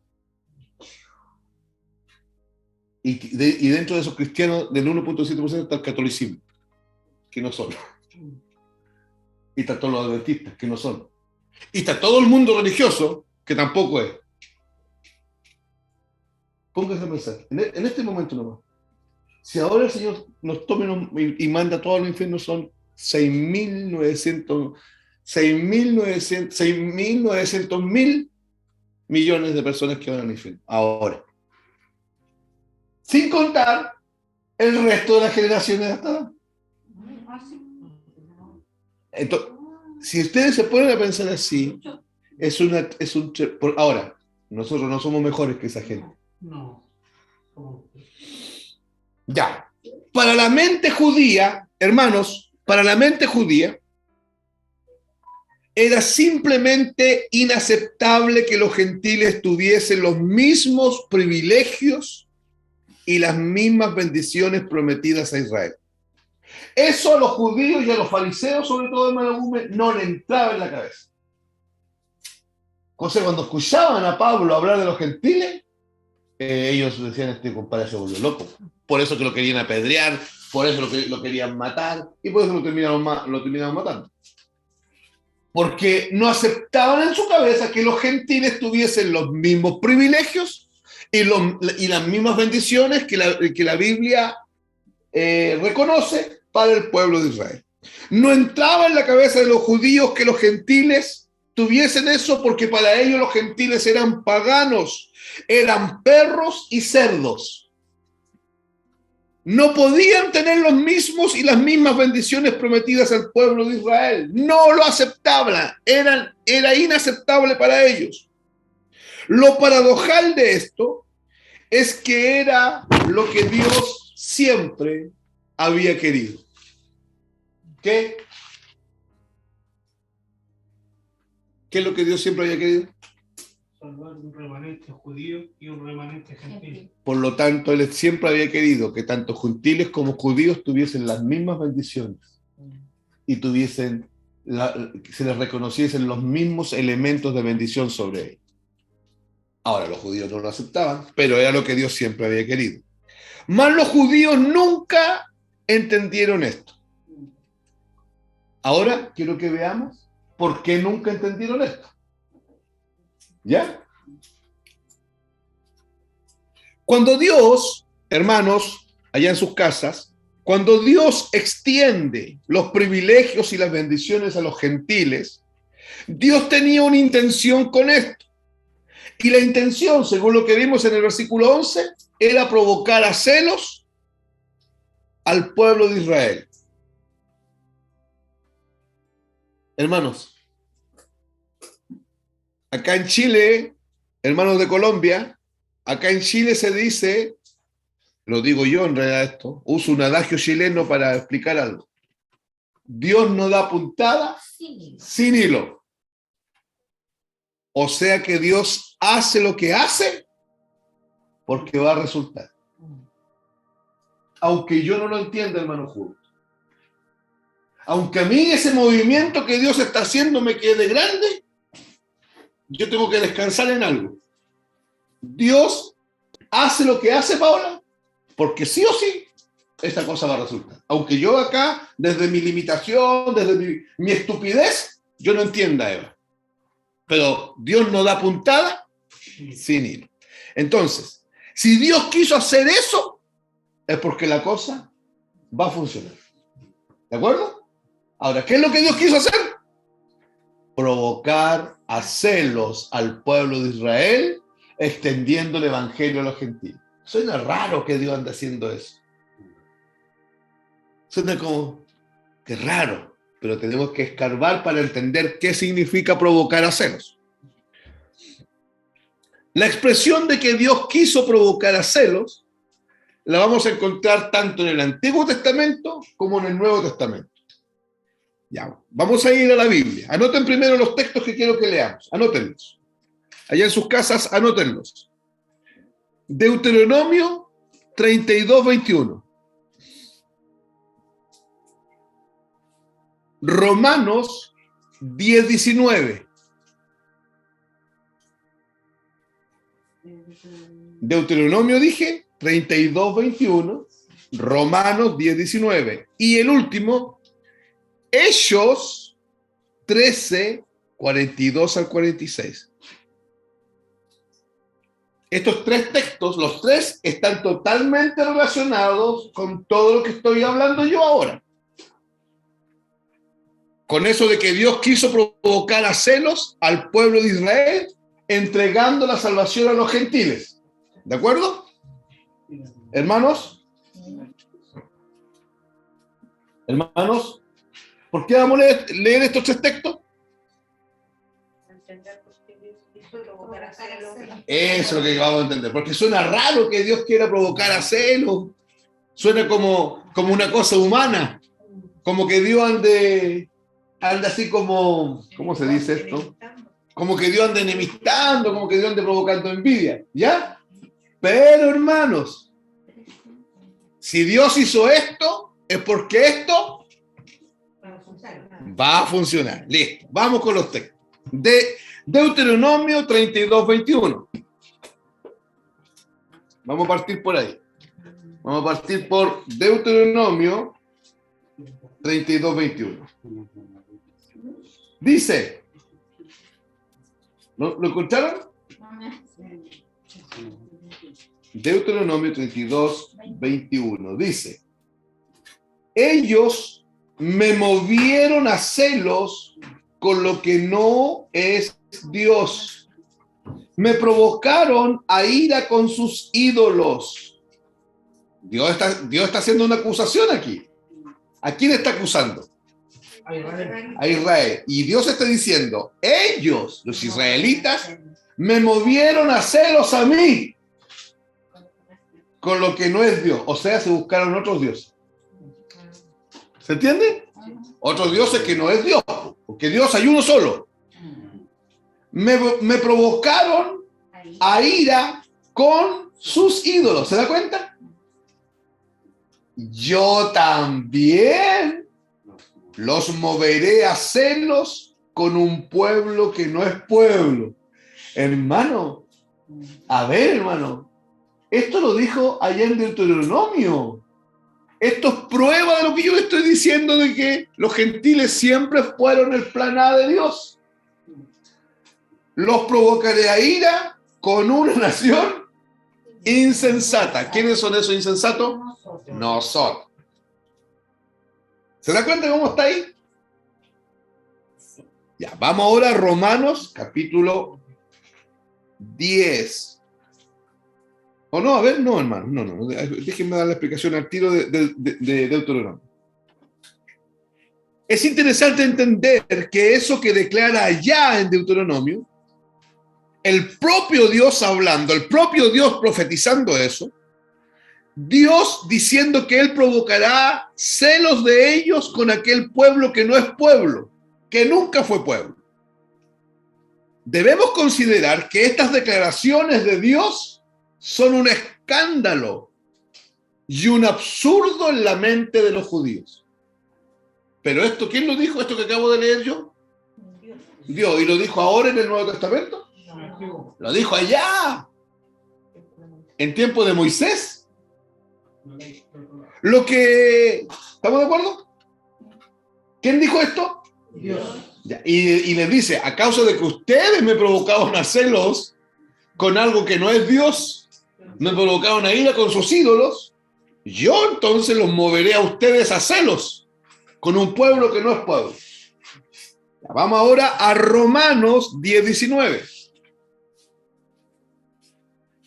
A: Y dentro de esos cristianos, del 1.7% está el catolicismo, que no son. Y está todos los adventistas, que no son. Y está todo el mundo religioso, que tampoco es. Póngase a pensar, en este momento nomás. Si ahora el Señor nos toma y manda a todos los infiernos, son 6.900.000 millones de personas que van al infierno. Ahora. Sin contar el resto de las generaciones hasta ahora. Entonces, si ustedes se ponen a pensar así, ahora, nosotros no somos mejores que esa gente.
E: No.
A: Ya. Para la mente judía, hermanos, para la mente judía, era simplemente inaceptable que los gentiles tuviesen los mismos privilegios y las mismas bendiciones prometidas a Israel. Eso a los judíos y a los fariseos, sobre todo en Malagume, no le entraba en la cabeza. Entonces, cuando escuchaban a Pablo hablar de los gentiles, ellos decían, este compadre se volvió loco. Por eso que lo querían apedrear, por eso lo querían matar, y por eso lo terminaron matando. Porque no aceptaban en su cabeza que los gentiles tuviesen los mismos privilegios y las mismas bendiciones que la Biblia reconoce para el pueblo de Israel. No entraba en la cabeza de los judíos que los gentiles tuviesen eso, porque para ellos los gentiles eran paganos, eran perros y cerdos. No podían tener los mismos y las mismas bendiciones prometidas al pueblo de Israel. No lo aceptaban, era inaceptable para ellos. Lo paradojal de esto es que era lo que Dios siempre había querido. ¿Qué? ¿Qué es lo que Dios siempre había querido?
E: Salvar un remanente judío y un remanente gentil.
A: Por lo tanto, Él siempre había querido que tanto gentiles como judíos tuviesen las mismas bendiciones y que se les reconociesen los mismos elementos de bendición sobre ellos. Ahora, los judíos no lo aceptaban, pero era lo que Dios siempre había querido. Mas los judíos nunca entendieron esto. Ahora quiero que veamos por qué nunca entendieron esto. ¿Ya? Cuando Dios, hermanos, allá en sus casas, Cuando Dios extiende los privilegios y las bendiciones a los gentiles, Dios tenía una intención con esto. Y la intención, según lo que vimos en el versículo 11, era provocar a celos al pueblo de Israel. Hermanos, acá en Chile, hermanos de Colombia, acá en Chile se dice, lo digo yo en realidad esto, uso un adagio chileno para explicar algo. Dios no da puntada sin hilo. O sea que Dios hace lo que hace porque va a resultar. Aunque yo no lo entienda, hermano Julio. Aunque a mí ese movimiento que Dios está haciendo me quede grande, yo tengo que descansar en algo. Dios hace lo que hace, Paola, porque sí o sí, esta cosa va a resultar. Aunque yo acá, desde mi limitación, desde mi estupidez, yo no entienda, Eva. Pero Dios no da puntada sin hilo. Entonces, si Dios quiso hacer eso, es porque la cosa va a funcionar. ¿De acuerdo? Ahora, ¿qué es lo que Dios quiso hacer? Provocar a celos al pueblo de Israel, extendiendo el evangelio a los gentiles. Suena raro que Dios ande haciendo eso. Suena como que raro, pero tenemos que escarbar para entender qué significa provocar a celos. La expresión de que Dios quiso provocar a celos la vamos a encontrar tanto en el Antiguo Testamento como en el Nuevo Testamento. Ya, vamos a ir a la Biblia. Anoten primero los textos que quiero que leamos. Anótenlos. Allá en sus casas, anótenlos. Deuteronomio 32:21. Romanos 10:19. Deuteronomio dije 32:21. Romanos 10:19. Y el último, Hechos 13:42 al 46. Estos tres textos, los tres, están totalmente relacionados con todo lo que estoy hablando yo ahora. Con eso de que Dios quiso provocar a celos al pueblo de Israel, entregando la salvación a los gentiles. ¿De acuerdo? Hermanos. Hermanos. ¿Por qué vamos a leer estos tres textos? Eso es lo que vamos a entender. Porque suena raro que Dios quiera provocar a celos. Suena como una cosa humana. Como que Dios ande así como, ¿cómo se dice esto? Como que Dios ande enemistando, como que Dios ande provocando envidia. ¿Ya? Pero hermanos, si Dios hizo esto, es porque esto va a funcionar. Listo. Vamos con los textos. De Deuteronomio 32:21. Vamos a partir por ahí. Vamos a partir por Deuteronomio 32:21. Dice, ¿lo escucharon? Deuteronomio 32:21. Dice, ellos me movieron a celos con lo que no es Dios. Me provocaron a ira con sus ídolos. Dios está haciendo una acusación aquí. ¿A quién está acusando? A Israel. Y Dios está diciendo, ellos, los israelitas, me movieron a celos a mí con lo que no es Dios. O sea, se buscaron otros dioses. ¿Se entiende? Otros dioses que no es Dios, porque Dios hay uno solo. Me provocaron a ira con sus ídolos. ¿Se da cuenta? Yo también los moveré a celos con un pueblo que no es pueblo. Hermano, a ver, hermano, esto lo dijo allá en Deuteronomio. Esto es prueba de lo que yo estoy diciendo, de que los gentiles siempre fueron el plan A de Dios. Los provocaré a ira con una nación insensata. ¿Quiénes son esos insensatos? Nosotros. ¿Se da cuenta cómo está ahí? Ya, vamos ahora a Romanos, capítulo 10. O no, a ver, no, hermano, no. Déjenme dar la explicación al tiro de Deuteronomio. Es interesante entender que eso que declara allá en Deuteronomio, el propio Dios hablando, el propio Dios profetizando eso, Dios diciendo que Él provocará celos de ellos con aquel pueblo que no es pueblo, que nunca fue pueblo. Debemos considerar que estas declaraciones de Dios son un escándalo y un absurdo en la mente de los judíos. Pero esto, ¿quién lo dijo? ¿Esto que acabo de leer yo? Dios. ¿Y lo dijo ahora en el Nuevo Testamento? Lo dijo allá, en tiempo de Moisés. ¿Estamos de acuerdo? ¿Quién dijo esto?
E: Dios.
A: Ya, y les dice, a causa de que ustedes me provocaron a celos con algo que no es Dios, me provocaron a ira con sus ídolos, yo entonces los moveré a ustedes a celos con un pueblo que no es pueblo. Ya, vamos ahora a Romanos 10:19.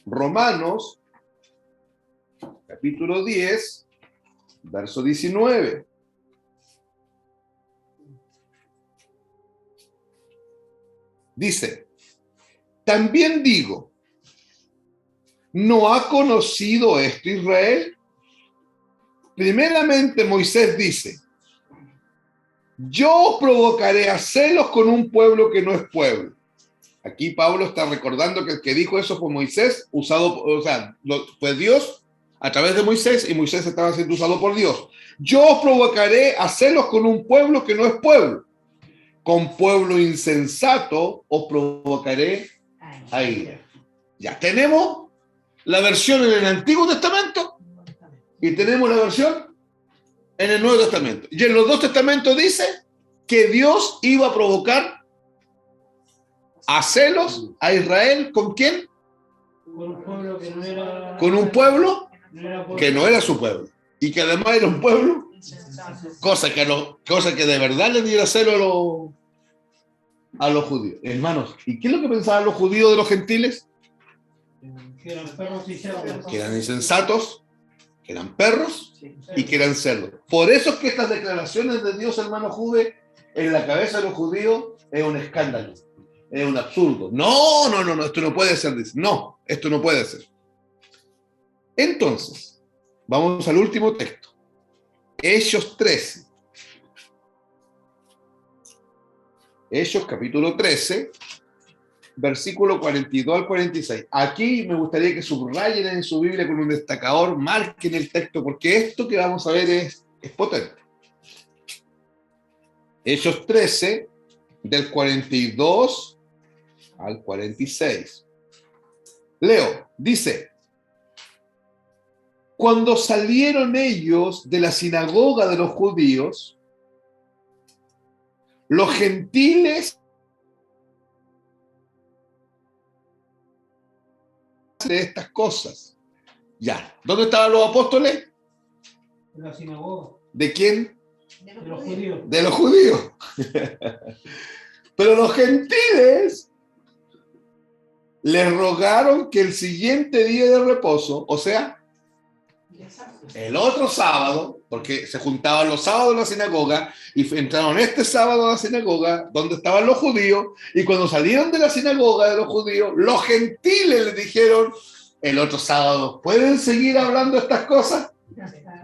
A: Romanos, capítulo 10, verso 19. Dice, también digo, ¿no ha conocido esto Israel? Primeramente Moisés dice, yo os provocaré a celos con un pueblo que no es pueblo. Aquí Pablo está recordando que el que dijo eso fue Moisés, fue Dios a través de Moisés, y Moisés estaba siendo usado por Dios. Yo os provocaré a celos con un pueblo que no es pueblo. Con pueblo insensato os provocaré a ira. Ya tenemos la versión en el Antiguo Testamento y tenemos la versión en el Nuevo Testamento. Y en los dos testamentos dice que Dios iba a provocar a celos a Israel. ¿Con quién?
E: Con un pueblo que no era.
A: Con un pueblo
E: pueblo.
A: que no era su pueblo. Y que además era un pueblo, cosa que de verdad le diera celo a los judíos. Hermanos, ¿y qué es lo que pensaban los judíos de los gentiles?
E: Que eran perros y cerdos.
A: Que eran insensatos, que eran perros y que eran cerdos. Por eso es que estas declaraciones de Dios, hermano Juve, en la cabeza de los judíos es un escándalo, es un absurdo. No, esto no puede ser. No, esto no puede ser. Entonces, vamos al último texto. Hechos 13. Hechos capítulo 13, versículo 42 al 46. Aquí me gustaría que subrayen en su Biblia con un destacador, marquen el texto, porque esto que vamos a ver es potente. Hechos 13, del 42 al 46. Leo, dice, cuando salieron ellos de la sinagoga de los judíos, los gentiles de estas cosas. Ya, ¿dónde estaban los apóstoles?
E: En la sinagoga.
A: ¿De quién?
E: De los judíos.
A: De los judíos. Pero los gentiles les rogaron que el siguiente día de reposo, o sea, el otro sábado, porque se juntaban los sábados en la sinagoga, y entraron este sábado a la sinagoga, donde estaban los judíos, y cuando salieron de la sinagoga de los judíos, los gentiles les dijeron, el otro sábado, ¿pueden seguir hablando estas cosas?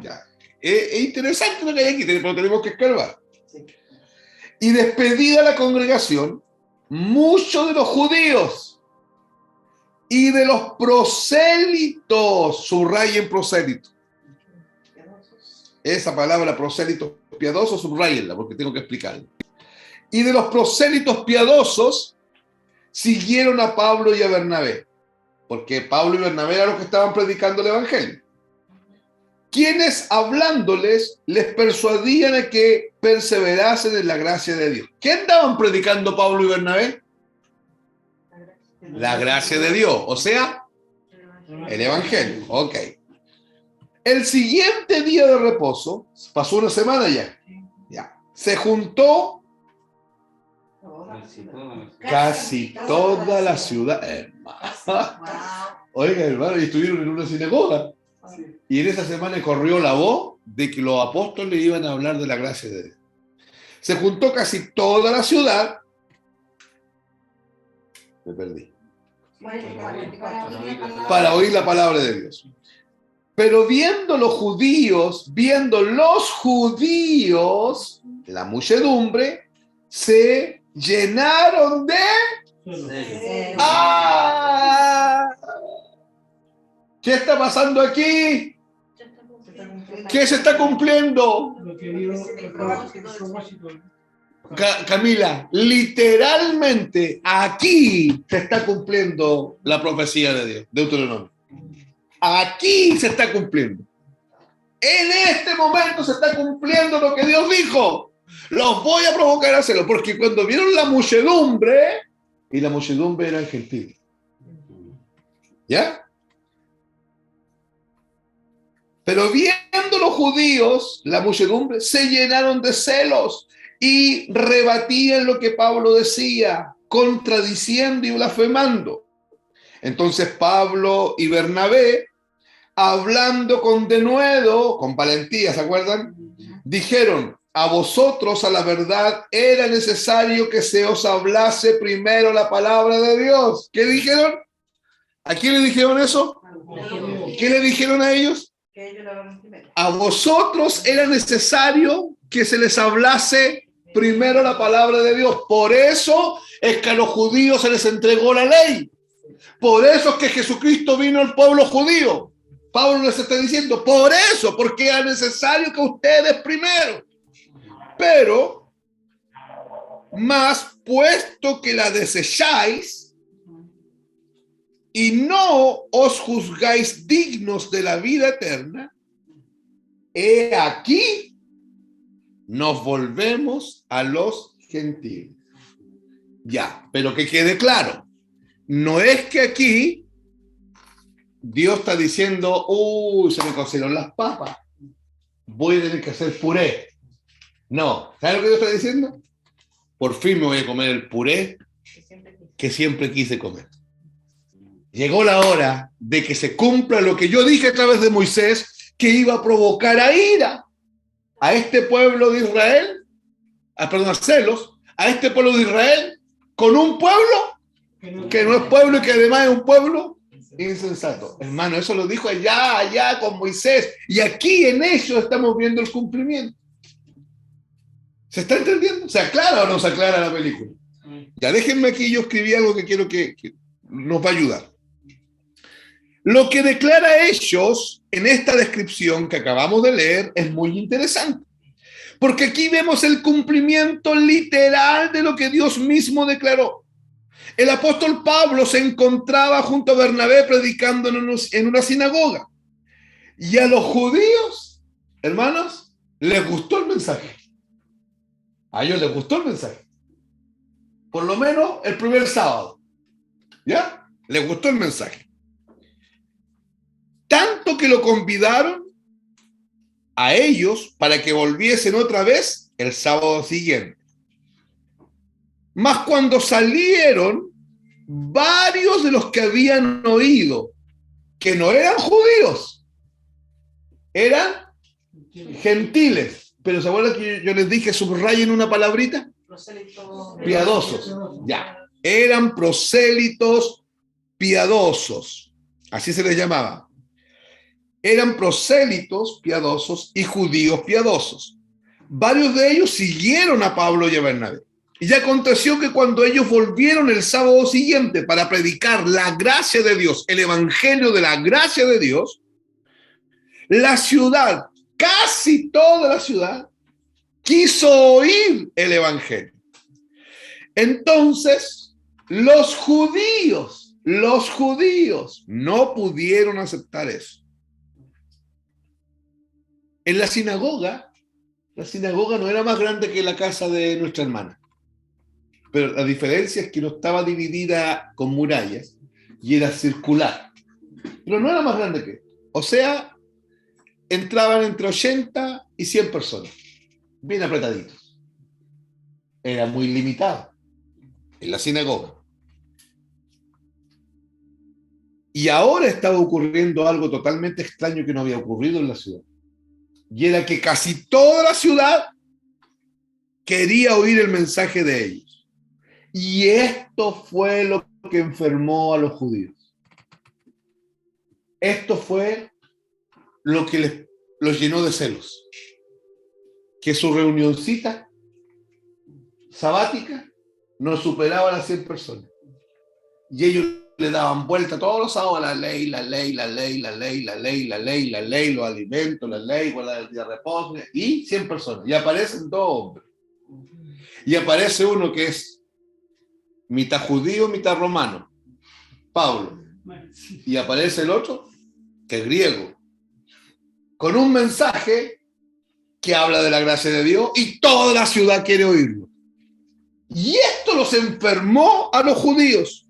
A: Ya. Es interesante lo que hay aquí, pero tenemos que escarbar. Y despedida la congregación, muchos de los judíos y de los prosélitos, subrayen prosélito. Esa palabra prosélito piadoso, subrayenla, porque tengo que explicarla. Y de los prosélitos piadosos siguieron a Pablo y a Bernabé, porque Pablo y Bernabé eran los que estaban predicando el evangelio, quienes hablándoles les persuadían a que perseverasen en la gracia de Dios. ¿Qué andaban predicando Pablo y Bernabé? La gracia de Dios, o sea, el evangelio. Ok. El siguiente día de reposo, pasó una semana ya. se juntó
C: Casi
A: casi toda la ciudad. Oiga, hermano, y estuvieron en una sinagoga. Y en esa semana corrió la voz de que los apóstoles iban a hablar de la gracia de Dios. Se juntó casi toda la ciudad. Me perdí. Para oír la palabra de Dios. Pero viendo los judíos, la muchedumbre, se llenaron de... ¡Ah! ¿Qué está pasando aquí? ¿Qué se está cumpliendo?
E: Lo que dio el propósito.
A: Camila, literalmente aquí se está cumpliendo la profecía de Dios, Deuteronomio. Aquí se está cumpliendo. En este momento se está cumpliendo lo que Dios dijo. Los voy a provocar a hacerlo, porque cuando vieron la muchedumbre, y la muchedumbre eran gentiles. ¿Ya? Pero viendo los judíos, la muchedumbre, se llenaron de celos y rebatían lo que Pablo decía, contradiciendo y blasfemando. Entonces Pablo y Bernabé, hablando con denuedo, con valentía, ¿se acuerdan? Dijeron: a vosotros, a la verdad, era necesario que se os hablase primero la palabra de Dios. ¿Qué dijeron? ¿A quién le dijeron eso? ¿Qué le dijeron a ellos? A vosotros era necesario que se les hablase primero la palabra de Dios. Por eso es que a los judíos se les entregó la ley. Por eso es que Jesucristo vino al pueblo judío. Pablo les está diciendo, por eso, porque era necesario que ustedes primero. Pero, más puesto que la desecháis y no os juzgáis dignos de la vida eterna, he aquí nos volvemos a los gentiles. Ya, pero que quede claro, no es que aquí Dios está diciendo, se me cocieron las papas, voy a tener que hacer puré. No, ¿sabes lo que Dios está diciendo? Por fin me voy a comer el puré que siempre quise comer. Llegó la hora de que se cumpla lo que yo dije a través de Moisés, que iba a provocar a ira a este pueblo de Israel, a celos, a este pueblo de Israel, con un pueblo que no es pueblo y que además es un pueblo insensato. Hermano, eso lo dijo allá con Moisés. Y aquí en ellos estamos viendo el cumplimiento. ¿Se está entendiendo? ¿Se aclara o no se aclara la película? Ya déjenme aquí, yo escribí algo que quiero que nos va a ayudar. Lo que declara Hechos en esta descripción que acabamos de leer es muy interesante. Porque aquí vemos el cumplimiento literal de lo que Dios mismo declaró. El apóstol Pablo se encontraba junto a Bernabé predicando en una sinagoga. Y a los judíos, hermanos, les gustó el mensaje. A ellos les gustó el mensaje. Por lo menos el primer sábado. ¿Ya? Les gustó el mensaje. Tanto que lo convidaron a ellos para que volviesen otra vez el sábado siguiente. Mas cuando salieron, varios de los que habían oído, que no eran judíos, eran gentiles. Pero ¿se acuerdan que yo les dije subrayen una palabrita? Piadosos. Ya. Eran prosélitos piadosos. Así se les llamaba. Eran prosélitos piadosos y judíos piadosos. Varios de ellos siguieron a Pablo y a Bernabé. Y aconteció que cuando ellos volvieron el sábado siguiente para predicar la gracia de Dios, el evangelio de la gracia de Dios, la ciudad, casi toda la ciudad, quiso oír el evangelio. Entonces, los judíos no pudieron aceptar eso. En la sinagoga no era más grande que la casa de nuestra hermana. Pero la diferencia es que no estaba dividida con murallas y era circular. Pero no era más grande que. O sea, entraban entre 80 y 100 personas, bien apretaditos. era muy limitado en la sinagoga. Y ahora estaba ocurriendo algo totalmente extraño que no había ocurrido en la ciudad. Y era que casi toda la ciudad quería oír el mensaje de ellos. Y esto fue lo que enfermó a los judíos. Esto fue lo que los llenó de celos. Que su reunioncita sabática no superaba las 100 personas. Y ellos le daban vuelta todos los sábados a la ley, los alimentos, la ley, el día de reposo, y 100 personas. Y aparecen 2 hombres. Y aparece uno que es mitad judío, mitad romano, Pablo. Y aparece el otro, que es griego, con un mensaje que habla de la gracia de Dios y toda la ciudad quiere oírlo. Y esto los enfermó a los judíos.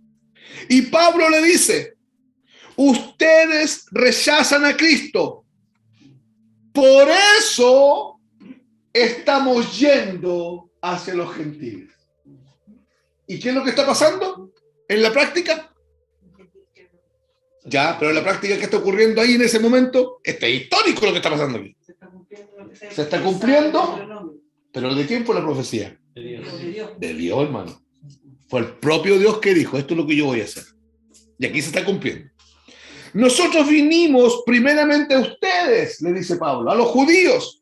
A: Y Pablo le dice, ustedes rechazan a Cristo. Por eso estamos yendo hacia los gentiles. ¿Y qué es lo que está pasando en la práctica? Ya, pero en la práctica que está ocurriendo ahí en ese momento, es histórico lo que está pasando aquí. Se está cumpliendo, pero ¿de quién fue la profecía? De Dios, hermano. Fue el propio Dios que dijo, esto es lo que yo voy a hacer. Y aquí se está cumpliendo. Nosotros vinimos primeramente a ustedes, le dice Pablo, a los judíos.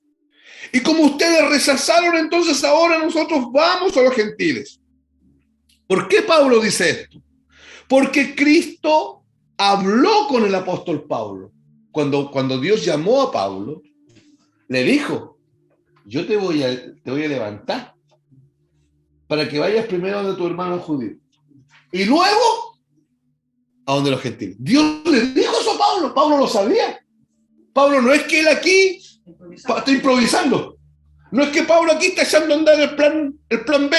A: Y como ustedes rechazaron, entonces ahora nosotros vamos a los gentiles. ¿Por qué Pablo dice esto? Porque Cristo habló con el apóstol Pablo. Cuando Dios llamó a Pablo, le dijo, yo te voy a levantar para que vayas primero a donde tu hermano judío y luego a donde los gentiles. Dios le dijo eso a Pablo. Pablo lo sabía. Pablo no es que él aquí está improvisando. No es que Pablo aquí está echando a andar el plan B.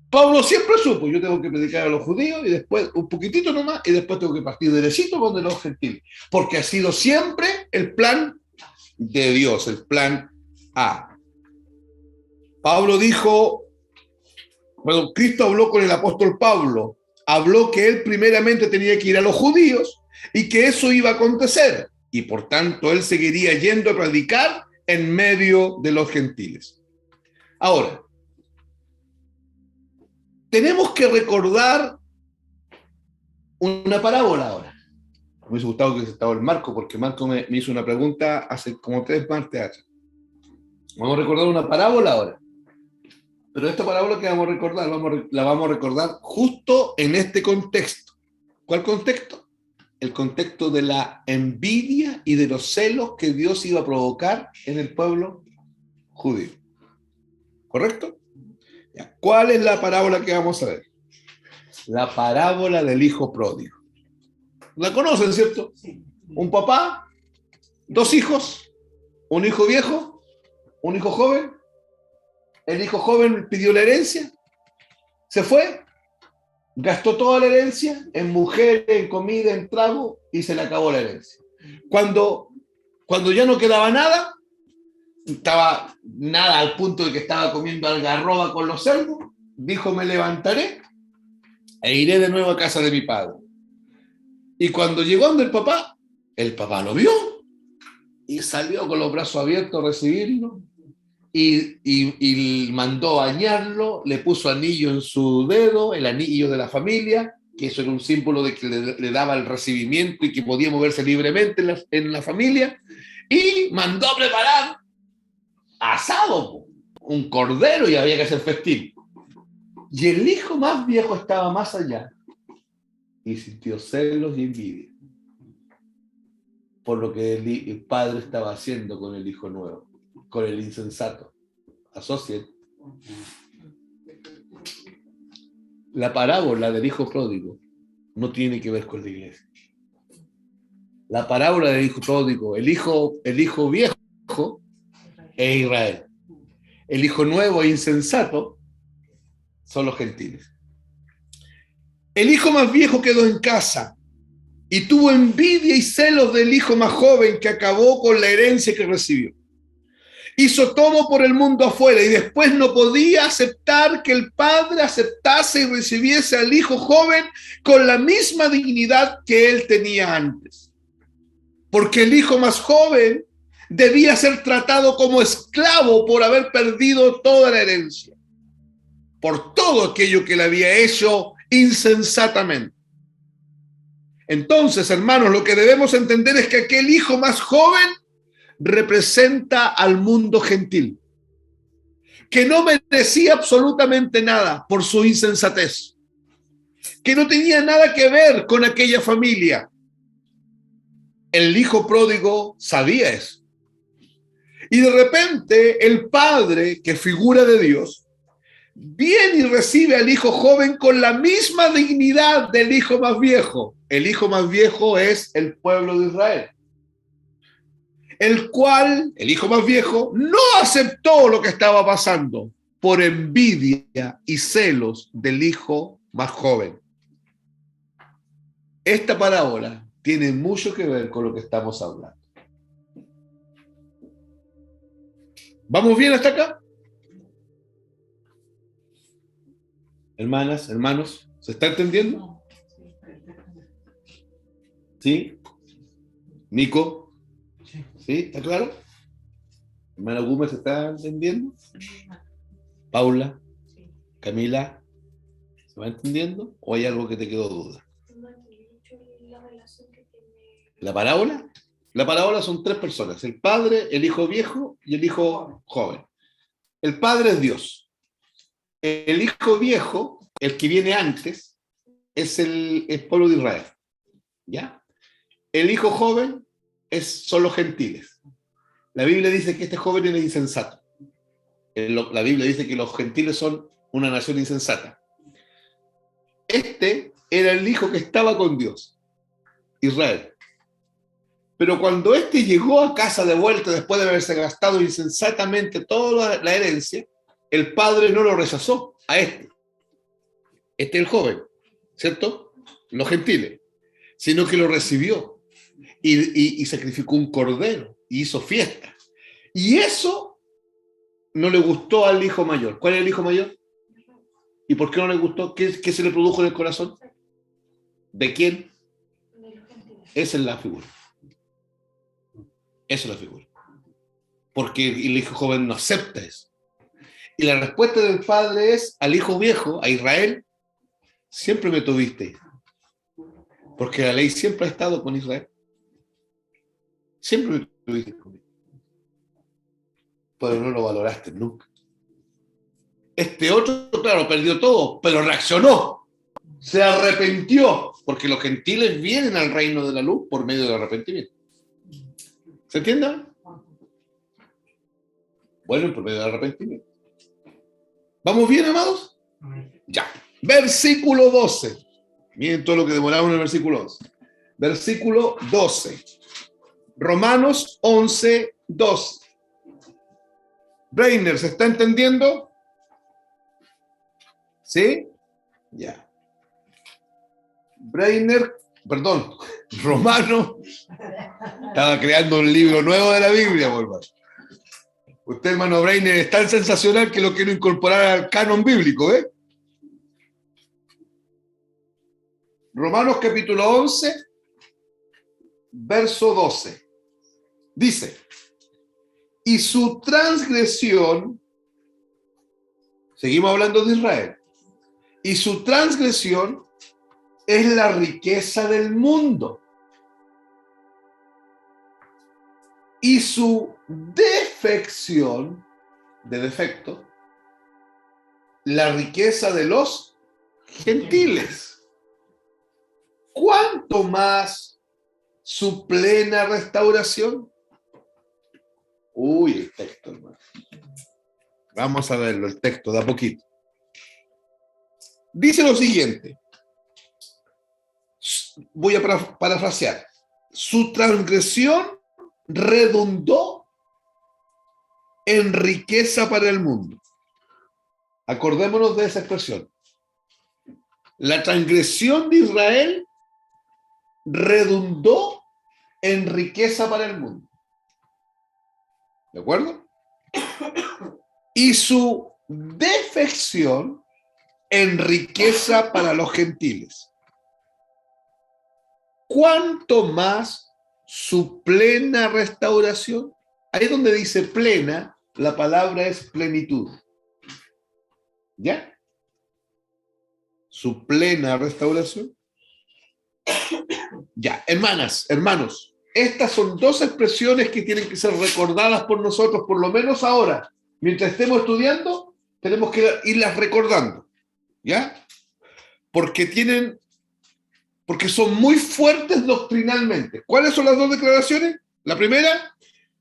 A: Pablo siempre supo, yo tengo que predicar a los judíos y después un poquitito nomás y después tengo que partir derechito donde los gentiles. Porque ha sido siempre el plan de Dios, el plan A. Pablo dijo, bueno, Cristo habló con el apóstol Pablo, habló que él primeramente tenía que ir a los judíos y que eso iba a acontecer. Y por tanto él seguiría yendo a predicar en medio de los gentiles. Ahora, tenemos que recordar una parábola ahora. Me hubiese gustado que estaba el Marco, porque Marco me hizo una pregunta hace como 3 martes atrás. Vamos a recordar una parábola ahora. Pero esta parábola que vamos a recordar, la vamos a recordar justo en este contexto. ¿Cuál contexto? El contexto de la envidia y de los celos que Dios iba a provocar en el pueblo judío. ¿Correcto? ¿Cuál es la parábola que vamos a ver? La parábola del hijo pródigo. ¿La conocen, cierto? Un papá, 2 hijos, un hijo viejo, un hijo joven. El hijo joven pidió la herencia, se fue, gastó toda la herencia en mujeres, en comida, en trago y se le acabó la herencia. Cuando ya no quedaba nada, estaba nada al punto de que estaba comiendo algarroba con los cerdos, dijo, me levantaré e iré de nuevo a casa de mi padre. Y cuando llegó donde el papá lo vio y salió con los brazos abiertos a recibirlo y mandó bañarlo, le puso anillo en su dedo, el anillo de la familia, que eso era un símbolo de que le daba el recibimiento y que podía moverse libremente en la familia, y mandó a preparar asado, un cordero, y había que hacer festín. Y el hijo más viejo estaba más allá y sintió celos y envidia por lo que el padre estaba haciendo con el hijo nuevo, con el insensato. Asocien. La parábola del hijo pródigo no tiene que ver con la iglesia. La parábola del hijo pródigo, el hijo viejo es Israel. El hijo nuevo e insensato son los gentiles. El hijo más viejo quedó en casa y tuvo envidia y celos del hijo más joven que acabó con la herencia que recibió. Hizo todo por el mundo afuera y después no podía aceptar que el padre aceptase y recibiese al hijo joven con la misma dignidad que él tenía antes. Porque el hijo más joven debía ser tratado como esclavo por haber perdido toda la herencia, por todo aquello que le había hecho insensatamente. Entonces, hermanos, lo que debemos entender es que aquel hijo más joven representa al mundo gentil, que no merecía absolutamente nada por su insensatez, que no tenía nada que ver con aquella familia. El hijo pródigo sabía eso. Y de repente el padre, que figura de Dios, viene y recibe al hijo joven con la misma dignidad del hijo más viejo. El hijo más viejo es el pueblo de Israel, el cual, el hijo más viejo, no aceptó lo que estaba pasando por envidia y celos del hijo más joven. Esta parábola tiene mucho que ver con lo que estamos hablando. ¿Vamos bien hasta acá? Hermanas, hermanos, ¿se está entendiendo? ¿Sí? ¿Nico? ¿Sí? ¿Está claro? ¿Hermana Gómez, se está entendiendo? ¿Paula? ¿Camila? ¿Se va entendiendo? ¿O hay algo que te quedó duda? ¿La parábola? La parábola son tres personas: el padre, el hijo viejo y el hijo joven. El padre es Dios. El hijo viejo, el que viene antes, es el pueblo de Israel. ¿Ya? El hijo joven son los gentiles. La Biblia dice que este joven es insensato. La Biblia dice que los gentiles son una nación insensata. Este era el hijo que estaba con Dios, Israel. Pero cuando este llegó a casa de vuelta después de haberse gastado insensatamente toda la herencia, el padre no lo rechazó a este. Este es el joven, ¿cierto? Los gentiles. Sino que lo recibió y sacrificó un cordero y hizo fiesta. Y eso no le gustó al hijo mayor. ¿Cuál es el hijo mayor? ¿Y por qué no le gustó? ¿Qué se le produjo en el corazón? ¿De quién? Esa es la figura. Esa es la figura. Porque el hijo joven no acepta eso. Y la respuesta del padre es al hijo viejo, a Israel: siempre me tuviste. Porque la ley siempre ha estado con Israel. Siempre me tuviste conmigo. Pero no lo valoraste nunca. Este otro, claro, perdió todo, pero reaccionó. Se arrepintió. Porque los gentiles vienen al reino de la luz por medio del arrepentimiento. ¿Se entiende? Bueno, por medio del arrepentimiento. ¿Vamos bien, amados? Ya. Versículo 12. Miren todo lo que demoramos en el versículo 11. Versículo 12. Romanos 11, 12. Breiner, ¿se está entendiendo? ¿Sí? Ya. Breiner, perdón, Romano. Estaba creando un libro nuevo de la Biblia, por favor. Usted, hermano Breiner, es tan sensacional que lo quiero incorporar al canon bíblico, ¿eh? Romanos capítulo 11, verso 12. Dice: y su transgresión, seguimos hablando de Israel, y su transgresión es la riqueza del mundo, y su defección, de defecto, la riqueza de los gentiles. ¿Cuánto más su plena restauración? Uy, el texto, hermano. Vamos a verlo, el texto, de a poquito. Dice lo siguiente. Voy a parafrasear. Su transgresión redundó en riqueza para el mundo. Acordémonos de esa expresión. La transgresión de Israel redundó en riqueza para el mundo. ¿De acuerdo? y su defección en riqueza para los gentiles. ¿Cuánto más su plena restauración? Ahí donde dice plena, la palabra es plenitud. ¿Ya? Su plena restauración. Ya, hermanos, estas son dos expresiones que tienen que ser recordadas por nosotros, por lo menos ahora. Mientras estemos estudiando, tenemos que irlas recordando. ¿Ya? Porque son muy fuertes doctrinalmente. ¿Cuáles son las dos declaraciones? La primera,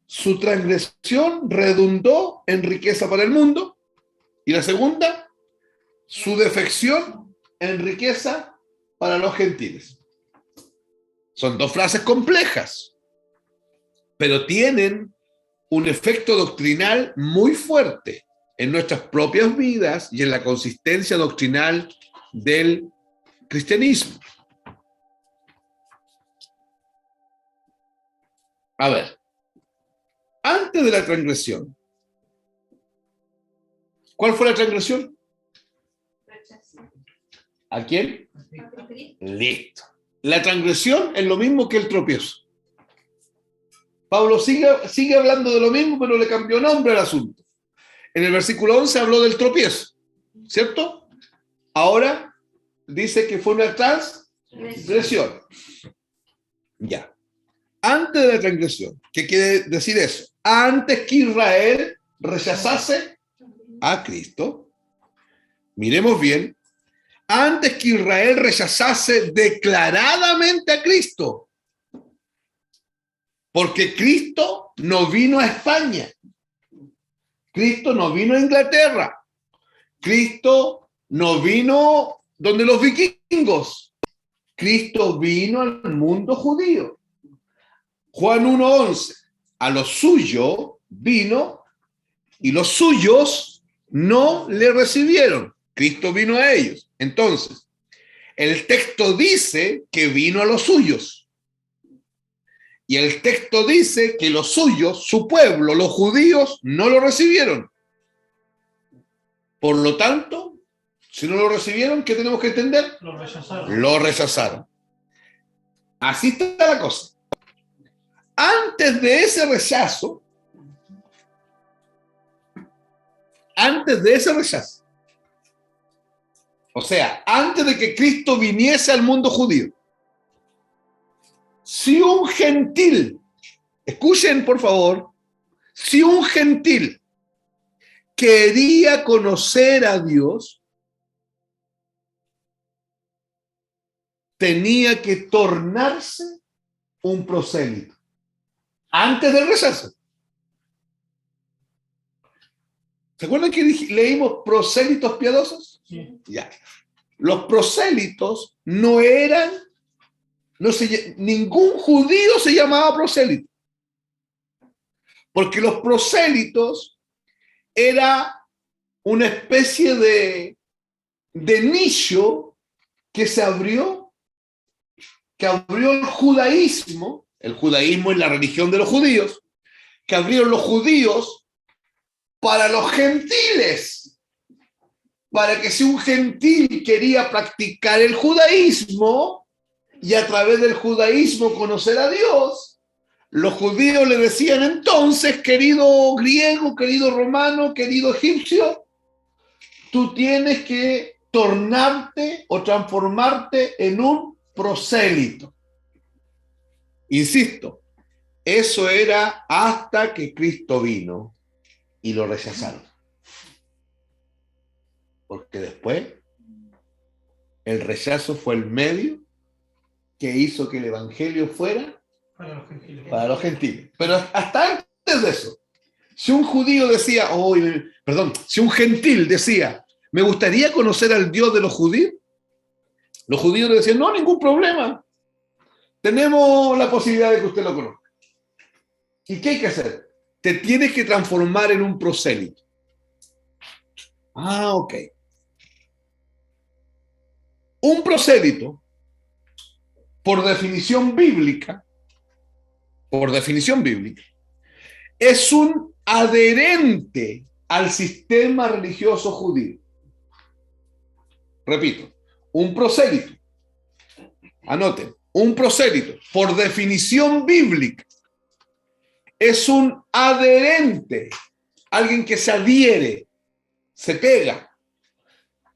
A: su transgresión redundó en riqueza para el mundo. Y la segunda, su defección en riqueza para los gentiles. Son dos frases complejas, pero tienen un efecto doctrinal muy fuerte en nuestras propias vidas y en la consistencia doctrinal del cristianismo. A ver, antes de la transgresión, ¿cuál fue la transgresión? ¿A quién? Listo. La transgresión es lo mismo que el tropiezo. Pablo sigue hablando de lo mismo, pero le cambió nombre al asunto. En el versículo 11 habló del tropiezo, ¿cierto? Ahora dice que fue una transgresión. Ya. Antes de la transgresión, ¿qué quiere decir eso? Antes que Israel rechazase a Cristo, miremos bien, antes que Israel rechazase declaradamente a Cristo, porque Cristo no vino a España, Cristo no vino a Inglaterra, Cristo no vino donde los vikingos, Cristo vino al mundo judío. Juan 1:11, a lo suyo vino y los suyos no le recibieron. Cristo vino a ellos. Entonces, el texto dice que vino a los suyos. Y el texto dice que los suyos, su pueblo, los judíos, no lo recibieron. Por lo tanto, si no lo recibieron, ¿qué tenemos que entender?
E: Lo rechazaron.
A: Lo rechazaron. Así está la cosa. Antes de ese rechazo, o sea, antes de que Cristo viniese al mundo judío, si un gentil, escuchen por favor, si un gentil quería conocer a Dios, tenía que tornarse un prosélito. Antes del rechazo. ¿Se acuerdan que leímos prosélitos piadosos?
E: Sí.
A: Ya. Los prosélitos ningún judío se llamaba prosélito. Porque los prosélitos era una especie de nicho que abrió el judaísmo. El judaísmo es la religión de los judíos, que abrieron los judíos para los gentiles, para que si un gentil quería practicar el judaísmo y a través del judaísmo conocer a Dios, los judíos le decían entonces, querido griego, querido romano, querido egipcio, tú tienes que tornarte o transformarte en un prosélito. Insisto, eso era hasta que Cristo vino y lo rechazaron. Porque después el rechazo fue el medio que hizo que el evangelio fuera para los gentiles. Pero hasta antes de eso, si un judío decía, si un gentil decía, me gustaría conocer al Dios de los judíos le decían, no, ningún problema. Tenemos la posibilidad de que usted lo conozca. ¿Y qué hay que hacer? Te tienes que transformar en un prosélito. Ok. Un prosélito, por definición bíblica, es un adherente al sistema religioso judío. Repito, un prosélito. Anoten, un prosélito, por definición bíblica, es un adherente, alguien que se adhiere, se pega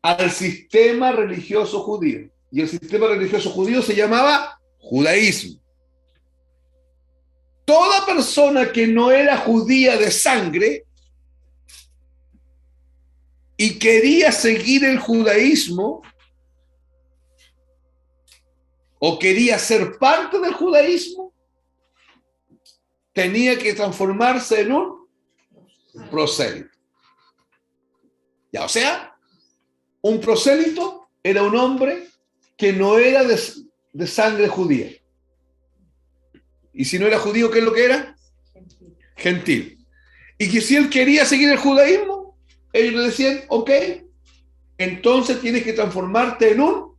A: al sistema religioso judío. Y el sistema religioso judío se llamaba judaísmo. Toda persona que no era judía de sangre y quería seguir el judaísmo o quería ser parte del judaísmo, tenía que transformarse en un prosélito. Ya, o sea, un prosélito era un hombre que no era de sangre judía. Y si no era judío, ¿qué es lo que era? Gentil. Y que si él quería seguir el judaísmo, ellos le decían, ok, entonces tienes que transformarte en un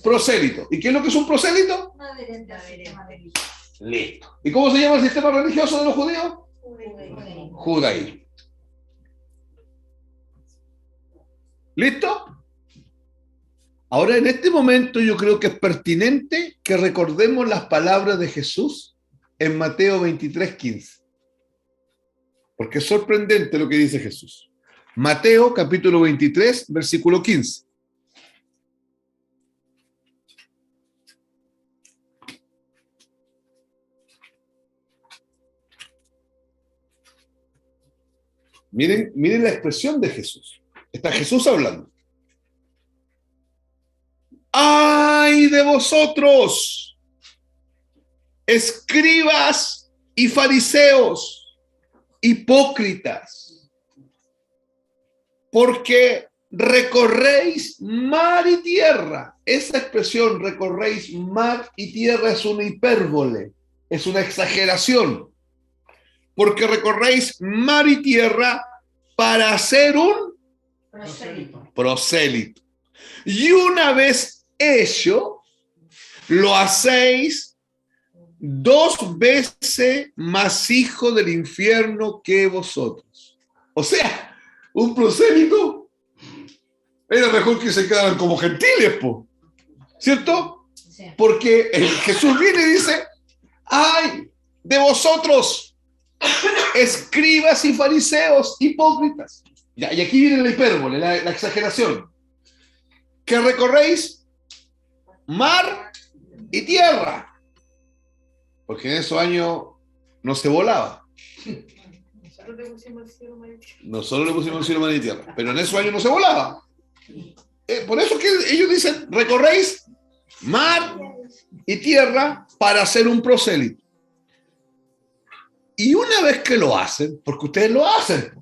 A: prosélito. ¿Y qué es lo que es un prosélito?
D: Un adherente al sistema religioso.
A: Listo. ¿Y cómo se llama el sistema religioso de los judíos?
D: Judaísmo.
A: Judaísmo. ¿Listo? Ahora, en este momento yo creo que es pertinente que recordemos las palabras de Jesús en Mateo 23:15. Porque es sorprendente lo que dice Jesús. Mateo capítulo 23, versículo 15. Miren la expresión de Jesús. Está Jesús hablando. ¡Ay de vosotros, escribas y fariseos, hipócritas! Porque recorréis mar y tierra. Esa expresión, recorréis mar y tierra, es una hipérbole, es una exageración. Porque recorréis mar y tierra para hacer un prosélito. Y una vez hecho, lo hacéis 2 veces más hijo del infierno que vosotros. O sea, un prosélito era mejor que se quedaran como gentiles, ¿cierto?
D: Sí.
A: Porque Jesús viene y dice, ¡ay de vosotros, escribas y fariseos, hipócritas! Ya, y aquí viene la hipérbole, la exageración. Que recorréis mar y tierra. Porque en esos años no se volaba. Nosotros le pusimos el cielo, mar y tierra. Pero en esos años no se volaba. Por eso que ellos dicen, recorréis mar y tierra para hacer un prosélito. Y una vez que lo hacen, porque ustedes lo hacen,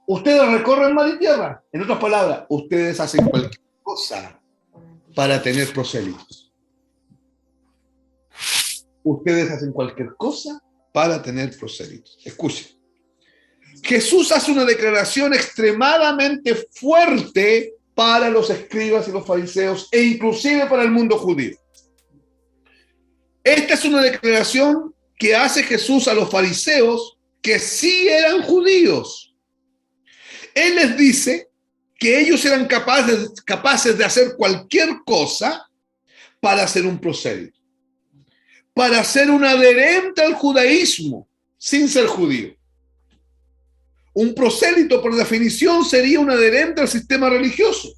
A: ustedes recorren mar y tierra. En otras palabras, ustedes hacen cualquier cosa para tener prosélitos. Ustedes hacen cualquier cosa para tener prosélitos. Escuchen. Jesús hace una declaración extremadamente fuerte para los escribas y los fariseos e inclusive para el mundo judío. Esta es una declaración que hace Jesús a los fariseos que sí eran judíos. Él les dice que ellos eran capaces de hacer cualquier cosa para hacer un prosélito, para ser un adherente al judaísmo sin ser judío. Un prosélito, por definición, sería un adherente al sistema religioso.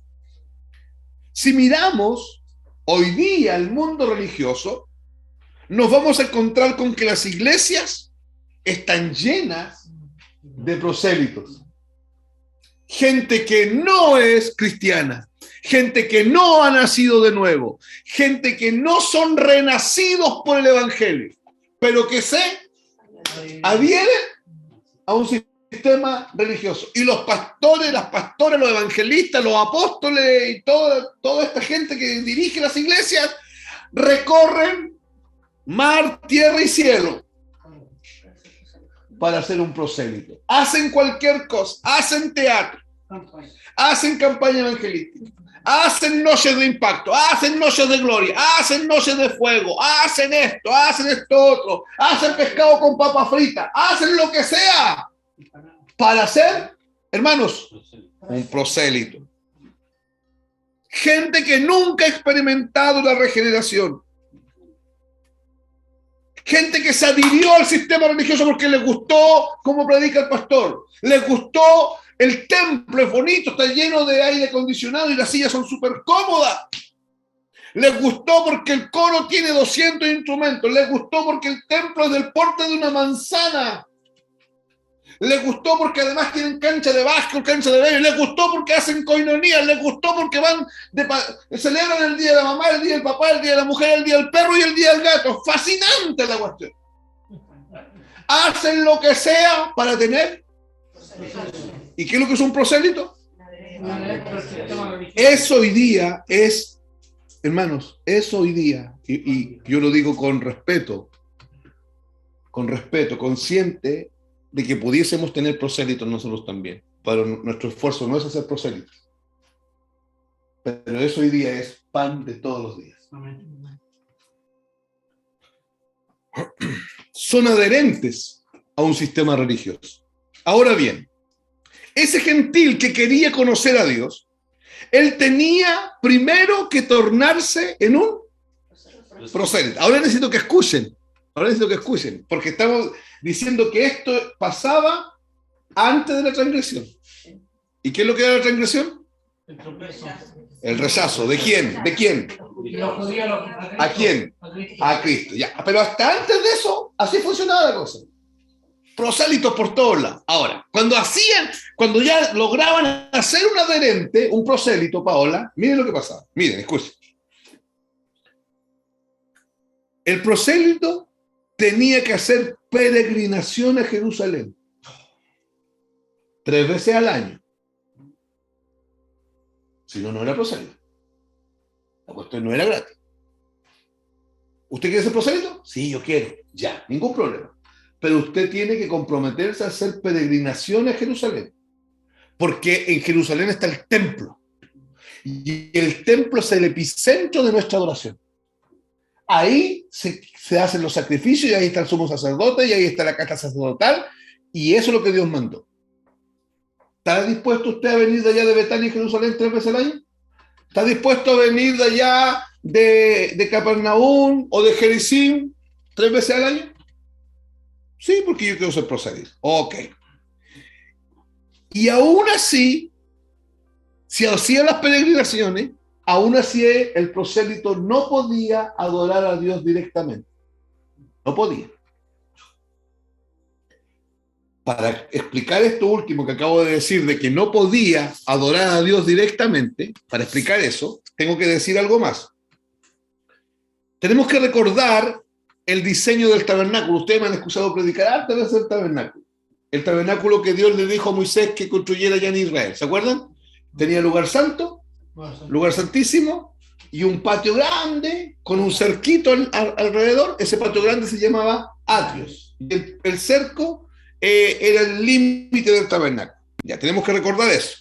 A: Si miramos hoy día el mundo religioso, nos vamos a encontrar con que las iglesias están llenas de prosélitos. Gente que no es cristiana, gente que no ha nacido de nuevo, gente que no son renacidos por el evangelio, pero que se adhieren a un sistema religioso. Y los pastores, las pastoras, los evangelistas, los apóstoles y toda esta gente que dirige las iglesias recorren mar, tierra y cielo para hacer un prosélito. Hacen cualquier cosa, hacen teatro, hacen campaña evangelística, hacen noches de impacto, hacen noches de gloria, hacen noches de fuego, hacen esto otro, hacen pescado con papa frita, hacen lo que sea para ser, hermanos, un prosélito. Gente que nunca ha experimentado la regeneración. Gente que se adhirió al sistema religioso porque les gustó cómo predica el pastor. Les gustó el templo, es bonito, está lleno de aire acondicionado y las sillas son súper cómodas. Les gustó porque el coro tiene 200 instrumentos. Les gustó porque el templo es del porte de una manzana. Les gustó porque además tienen cancha de básquet, cancha de baile. Les gustó porque hacen coinonía. Les gustó porque celebran el día de la mamá, el día del papá, el día de la mujer, el día del perro y el día del gato. Fascinante la cuestión. Hacen lo que sea para tener. ¿Y qué es lo que es un prosélito? Eso hoy día es, hermanos, eso hoy día, y yo lo digo con respeto, consciente de que pudiésemos tener prosélitos nosotros también, pero nuestro esfuerzo no es hacer prosélitos. Pero eso hoy día es pan de todos los días. Son adherentes a un sistema religioso. Ahora bien, ese gentil que quería conocer a Dios, él tenía primero que tornarse en un prosélito. Ahora necesito que escuchen, porque estamos diciendo que esto pasaba antes de la transgresión. ¿Y qué es lo que era la transgresión? El rechazo. ¿De quién? ¿De quién? ¿A quién? A Cristo. Ya. Pero hasta antes de eso, así funcionaba la cosa. Prosélitos por todos lados. Ahora, cuando ya lograban hacer un adherente, un prosélito, Paola, miren lo que pasaba. Miren, escuchen. El prosélito tenía que hacer peregrinación a Jerusalén 3 veces al año. Si no, no era prosélito. La cuestión no era gratis. ¿Usted quiere ser prosélito? Sí, yo quiero. Ya, ningún problema. Pero usted tiene que comprometerse a hacer peregrinación a Jerusalén. Porque en Jerusalén está el templo. Y el templo es el epicentro de nuestra adoración. Ahí se hacen los sacrificios, y ahí está el sumo sacerdote, y ahí está la casta sacerdotal, y eso es lo que Dios mandó. ¿Está dispuesto usted a venir de allá de Betania y Jerusalén 3 veces al año? ¿Está dispuesto a venir de allá de Capernaum o de Jericim 3 veces al año? Sí, porque yo quiero ser prosélito. Ok. Y aún así, si hacía las peregrinaciones, aún así el prosélito no podía adorar a Dios directamente. No podía. Para explicar esto último que acabo de decir, de que no podía adorar a Dios directamente, para explicar eso, tengo que decir algo más. Tenemos que recordar el diseño del tabernáculo. Ustedes me han escuchado predicar hartas veces el tabernáculo. El tabernáculo que Dios le dijo a Moisés que construyera allá en Israel. ¿Se acuerdan? Tenía lugar santo, lugar santísimo, y un patio grande con un cerquito alrededor. Ese patio grande se llamaba atrios. El cerco era el límite del tabernáculo. Ya tenemos que recordar eso.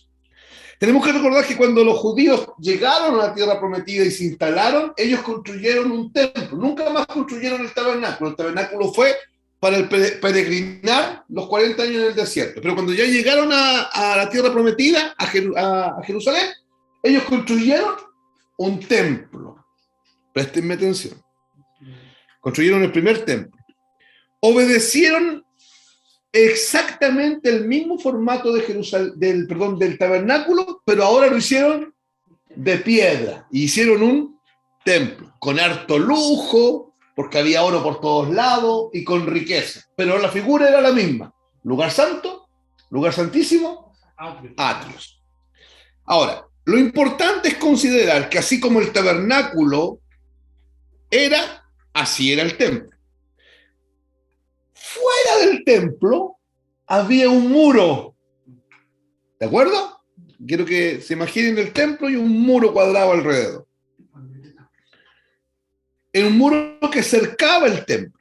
A: Tenemos que recordar que cuando los judíos llegaron a la tierra prometida y se instalaron, ellos construyeron un templo. Nunca más construyeron el tabernáculo. El tabernáculo fue para el peregrinar los 40 años en el desierto. Pero cuando ya llegaron a la tierra prometida, a Jerusalén, ellos construyeron un templo. Préstenme atención. Construyeron el primer templo. Obedecieron exactamente el mismo formato del tabernáculo, pero ahora lo hicieron de piedra. Y hicieron un templo con harto lujo, porque había oro por todos lados y con riqueza. Pero la figura era la misma. Lugar santo, lugar santísimo, atrios. Ahora, lo importante es considerar que así como el tabernáculo era, así era el templo. Fuera del templo había un muro. ¿De acuerdo? Quiero que se imaginen el templo y un muro cuadrado alrededor. Era un muro que cercaba el templo,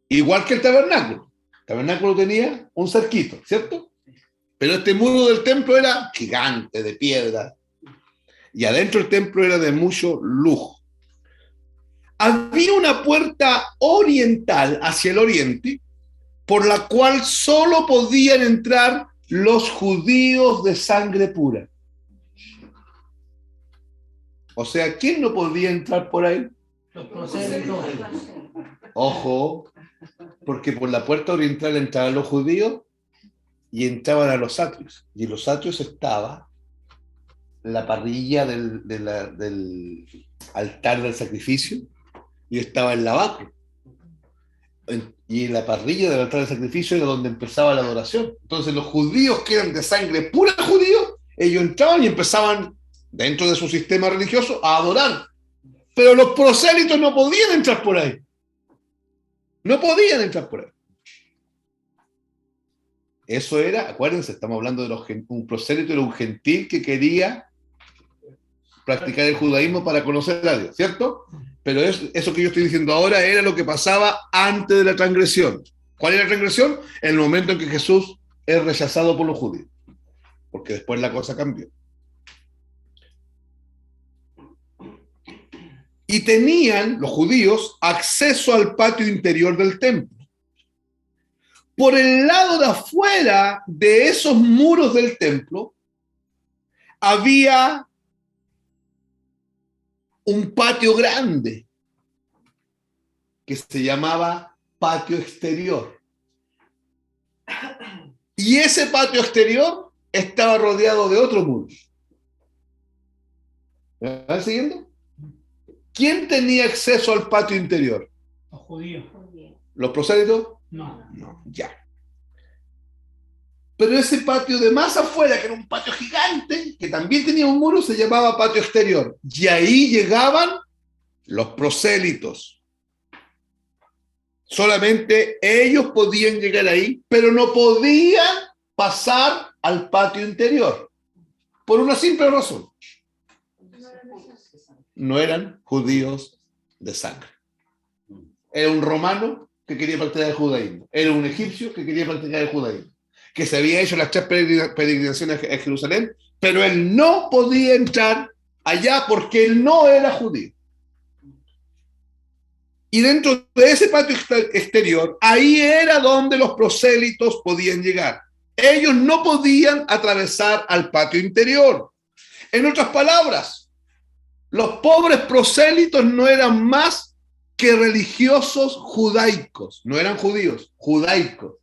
A: igual que el tabernáculo. El tabernáculo tenía un cerquito, ¿cierto? Pero este muro del templo era gigante, de piedra. Y adentro del templo era de mucho lujo. Había una puerta oriental hacia el oriente, por la cual solo podían entrar los judíos de sangre pura. O sea, ¿quién no podía entrar por ahí?
E: Los prosélitos.
A: Ojo, porque por la puerta oriental entraban los judíos y entraban a los atrios. Y en los atrios estaba la parrilla del altar del sacrificio y estaba el lavacro. Y en la parrilla del altar del sacrificio era donde empezaba la adoración. Entonces los judíos que eran de sangre pura judíos, ellos entraban y empezaban dentro de su sistema religioso a adorar. Pero los prosélitos no podían entrar por ahí. No podían entrar por ahí. Eso era, acuérdense, estamos hablando de un prosélito, era un gentil que quería practicar el judaísmo para conocer a Dios, ¿cierto? Pero eso que yo estoy diciendo ahora era lo que pasaba antes de la transgresión. ¿Cuál era la transgresión? El momento en que Jesús es rechazado por los judíos. Porque después la cosa cambió. Y tenían los judíos acceso al patio interior del templo. Por el lado de afuera de esos muros del templo había un patio grande que se llamaba patio exterior. Y ese patio exterior estaba rodeado de otro muro. ¿Me van siguiendo? ¿Quién tenía acceso al patio interior?
E: Los judíos.
A: ¿Los prosélitos?
E: No.
A: No, ya. Pero ese patio de más afuera, que era un patio gigante, que también tenía un muro, se llamaba patio exterior. Y ahí llegaban los prosélitos. Solamente ellos podían llegar ahí, pero no podían pasar al patio interior. Por una simple razón. No eran judíos de sangre. Era un romano que quería practicar el judaísmo. Era un egipcio que quería practicar el judaísmo. Que se había hecho las 3 peregrinaciones a Jerusalén, pero él no podía entrar allá porque él no era judío. Y dentro de ese patio exterior, ahí era donde los prosélitos podían llegar. Ellos no podían atravesar al patio interior. En otras palabras, los pobres prosélitos no eran más que religiosos judaicos. No eran judíos, judaicos.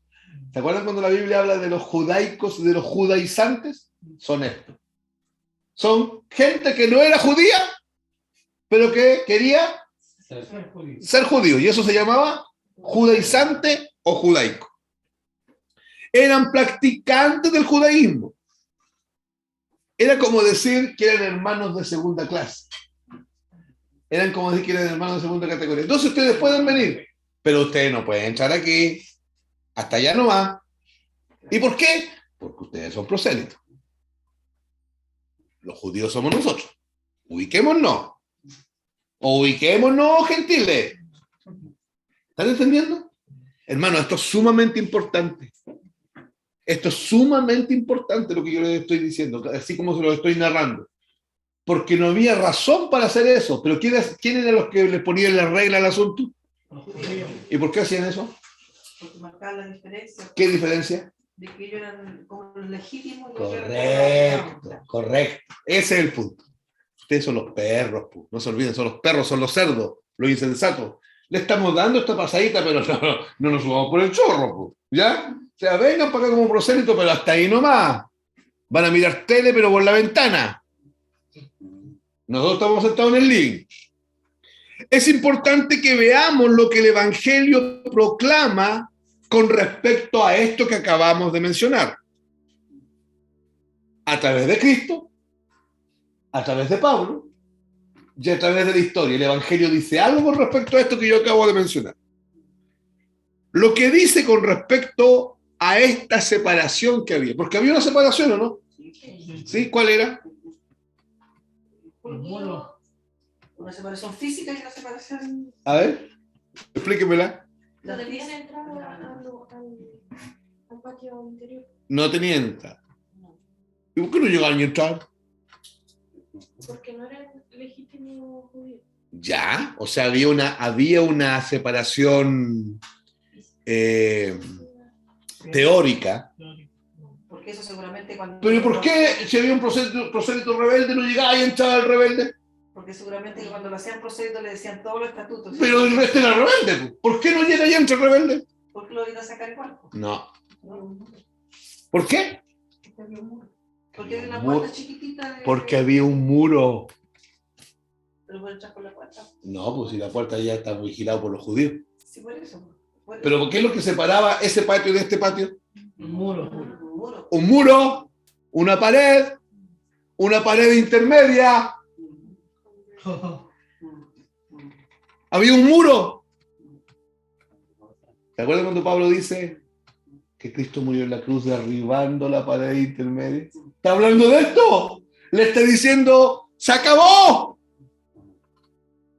A: ¿Se acuerdan cuando la Biblia habla de los judaicos y de los judaizantes? Son estos. Son gente que no era judía, pero que quería ser judío. Y eso se llamaba judaizante o judaico. Eran practicantes del judaísmo. Era como decir que eran hermanos de segunda clase. Eran como decir que eran hermanos de segunda categoría. Entonces ustedes pueden venir, pero ustedes no pueden entrar aquí. Hasta allá no va. ¿Y por qué? Porque ustedes son prosélitos. Los judíos somos nosotros. Ubiquémonos. O ubiquémonos, gentiles. ¿Están entendiendo? Hermano, esto es sumamente importante. Esto es sumamente importante lo que yo les estoy diciendo, así como se lo estoy narrando. Porque no había razón para hacer eso. Pero ¿quién eran los que les ponían la regla al asunto?
E: Los judíos.
A: ¿Y por qué hacían eso?
C: Porque marcaba la diferencia.
A: ¿Qué diferencia?
C: De que ellos eran como los legítimos.
A: Correcto. Ese es el punto. Ustedes son los perros, no se olviden, son los perros, son los cerdos, los insensatos. Le estamos dando esta pasadita, pero no nos subamos por el chorro, ¿ya? O sea, vengan para acá como prosélito, pero hasta ahí nomás. Van a mirar tele, pero por la ventana. Nosotros estamos sentados en el living. Es importante que veamos lo que el Evangelio proclama con respecto a esto que acabamos de mencionar. A través de Cristo, a través de Pablo y a través de la historia. El Evangelio dice algo con respecto a esto que yo acabo de mencionar. Lo que dice con respecto a esta separación que había. Porque había una separación, ¿o no? ¿Sí? ¿Cuál era?
C: Una separación física y una separación...
A: A ver, explíquemela.
D: ¿No debían entrar al patio interior?
A: No tenía entrada. ¿Y por qué no llegaron a entrar?
F: Porque no eran legítimos judíos.
A: Ya, o sea, había una separación teórica.
C: Porque eso seguramente cuando...
A: Pero ¿y por qué si había un prosélito rebelde no llegaba y entraba el rebelde?
C: Porque seguramente que cuando lo hacían prosélito le decían todos los estatutos.
A: Pero el resto era rebelde. ¿Por qué no llega y entra el rebelde?
C: ¿Por qué lo iban a sacar igual?
A: No.
C: ¿No?
A: ¿Por qué?
C: Porque había un muro. Porque había una
A: Muro.
C: puerta chiquitita.
A: Porque había un muro.
C: Pero puede entrar por la puerta.
A: No, pues si la puerta ya está vigilada por los judíos.
C: Sí, por eso. Por eso.
A: Pero ¿qué es lo que separaba ese patio de este patio?
E: Un muro.
C: Un muro.
A: Un muro, una pared intermedia. Había un muro. ¿Te acuerdas cuando Pablo dice que Cristo murió en la cruz derribando la pared intermedia? ¿Está hablando de esto? Le está diciendo, ¡se acabó!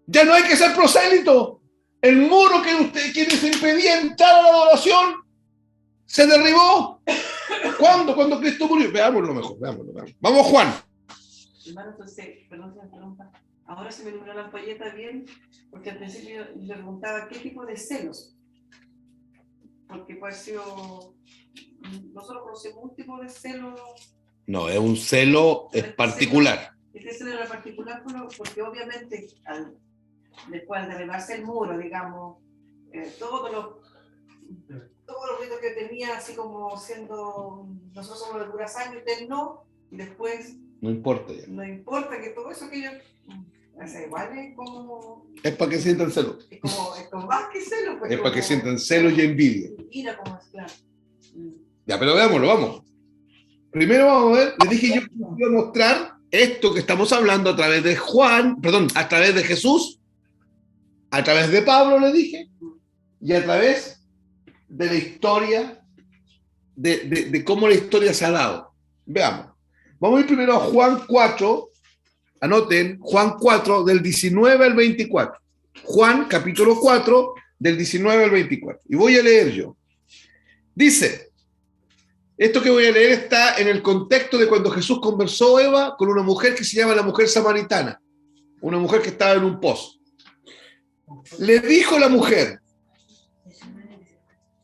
A: Ya no hay que ser prosélito. El muro que les impedía entrar a la adoración se derribó. ¿Cuándo? Cuando Cristo murió. Veámoslo mejor, veámoslo. Vamos, Juan.
C: Hermano, entonces, perdón si me pregunta. Ahora se me iluminó la ampolleta bien, porque al principio le preguntaba qué tipo de celos. Porque puede ser, nosotros conocemos un tipo de celo.
A: No, es un celo particular.
C: Este celo era particular porque obviamente después de derribarse el muro, digamos, todos los ritos que tenía, así como siendo, nosotros somos de pura sangre, usted no, y después
A: No importa ya.
C: no importa que todo eso que ellos, o sea, igual es como...
A: Es para que sientan celo.
C: Es como más que celo. Pues
A: Es
C: como,
A: para que sientan celo y envidia.
C: Ira como es, claro.
A: Ya, pero veámoslo, vamos. Primero vamos a ver, les dije yo que voy a mostrar esto que estamos hablando a través de a través de Jesús, a través de Pablo, le dije, y a través de la historia, de cómo la historia se ha dado. Veamos. Vamos a ir primero a Juan 4, anoten, Juan 4, del 19 al 24. Juan, capítulo 4, del 19 al 24. Y voy a leer yo. Dice, esto que voy a leer está en el contexto de cuando Jesús conversó, Eva, con una mujer que se llama la mujer samaritana, una mujer que estaba en un pozo. Le dijo la mujer,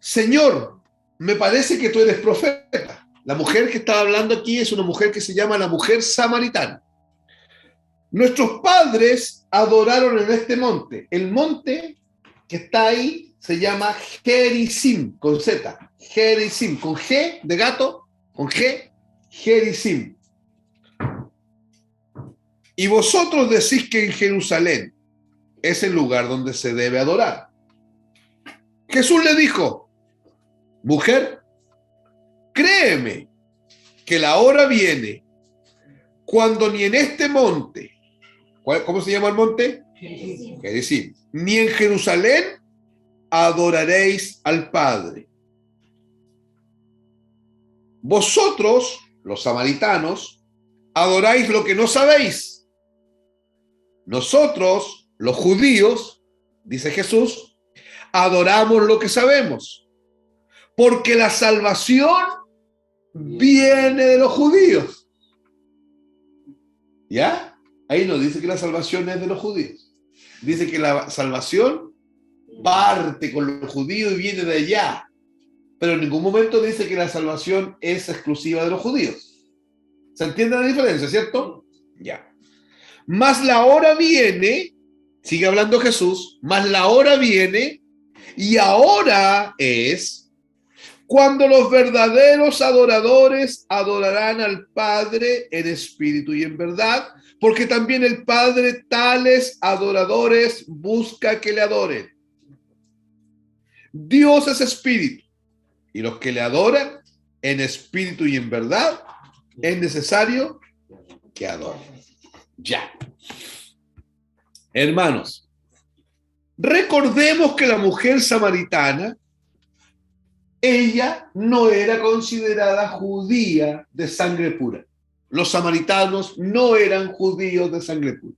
A: Señor, me parece que tú eres profeta. La mujer que estaba hablando aquí es una mujer que se llama la mujer samaritana. Nuestros padres adoraron en este monte. El monte que está ahí se llama Gerizim, con Z. Gerizim, con G de gato, con G, Gerizim. Y vosotros decís que en Jerusalén es el lugar donde se debe adorar. Jesús le dijo, mujer, créeme que la hora viene cuando ni en este monte, ¿cómo se llama el monte? Gerizim, ni en Jerusalén adoraréis al Padre. Vosotros, los samaritanos, adoráis lo que no sabéis. Nosotros, los judíos, dice Jesús, adoramos lo que sabemos, porque la salvación viene de los judíos. ¿Ya? Ahí no dice que la salvación es de los judíos. Dice que la salvación parte con los judíos y viene de allá. Pero en ningún momento dice que la salvación es exclusiva de los judíos. ¿Se entiende la diferencia, cierto? Ya. Mas la hora viene, sigue hablando Jesús, mas la hora viene y ahora es cuando los verdaderos adoradores adorarán al Padre en espíritu y en verdad, porque también el Padre tales adoradores busca que le adoren. Dios es espíritu, y los que le adoran en espíritu y en verdad, es necesario que adoren. Ya. Hermanos, recordemos que la mujer samaritana, ella no era considerada judía de sangre pura. Los samaritanos no eran judíos de sangre pura.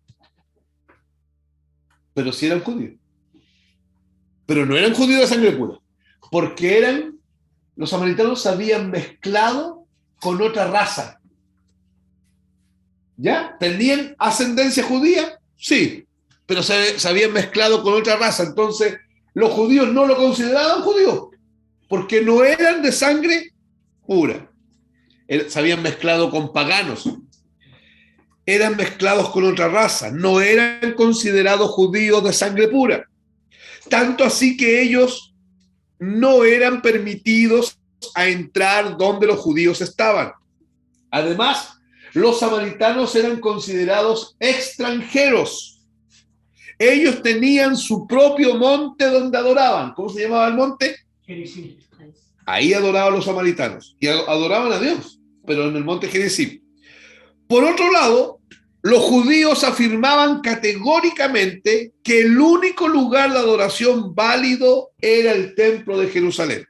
A: Pero sí eran judíos. Pero no eran judíos de sangre pura. Porque los samaritanos se habían mezclado con otra raza. ¿Ya? ¿Tenían ascendencia judía? Sí, pero se habían mezclado con otra raza. Entonces, los judíos no lo consideraban judío, porque no eran de sangre pura. Se habían mezclado con paganos. Eran mezclados con otra raza. No eran considerados judíos de sangre pura. Tanto así que ellos no eran permitidos a entrar donde los judíos estaban. Además, los samaritanos eran considerados extranjeros. Ellos tenían su propio monte donde adoraban. ¿Cómo se llamaba el monte?
E: Gerizim.
A: Ahí adoraban los samaritanos y adoraban a Dios, pero en el monte Gerizim. Por otro lado, los judíos afirmaban categóricamente que el único lugar de adoración válido era el templo de Jerusalén.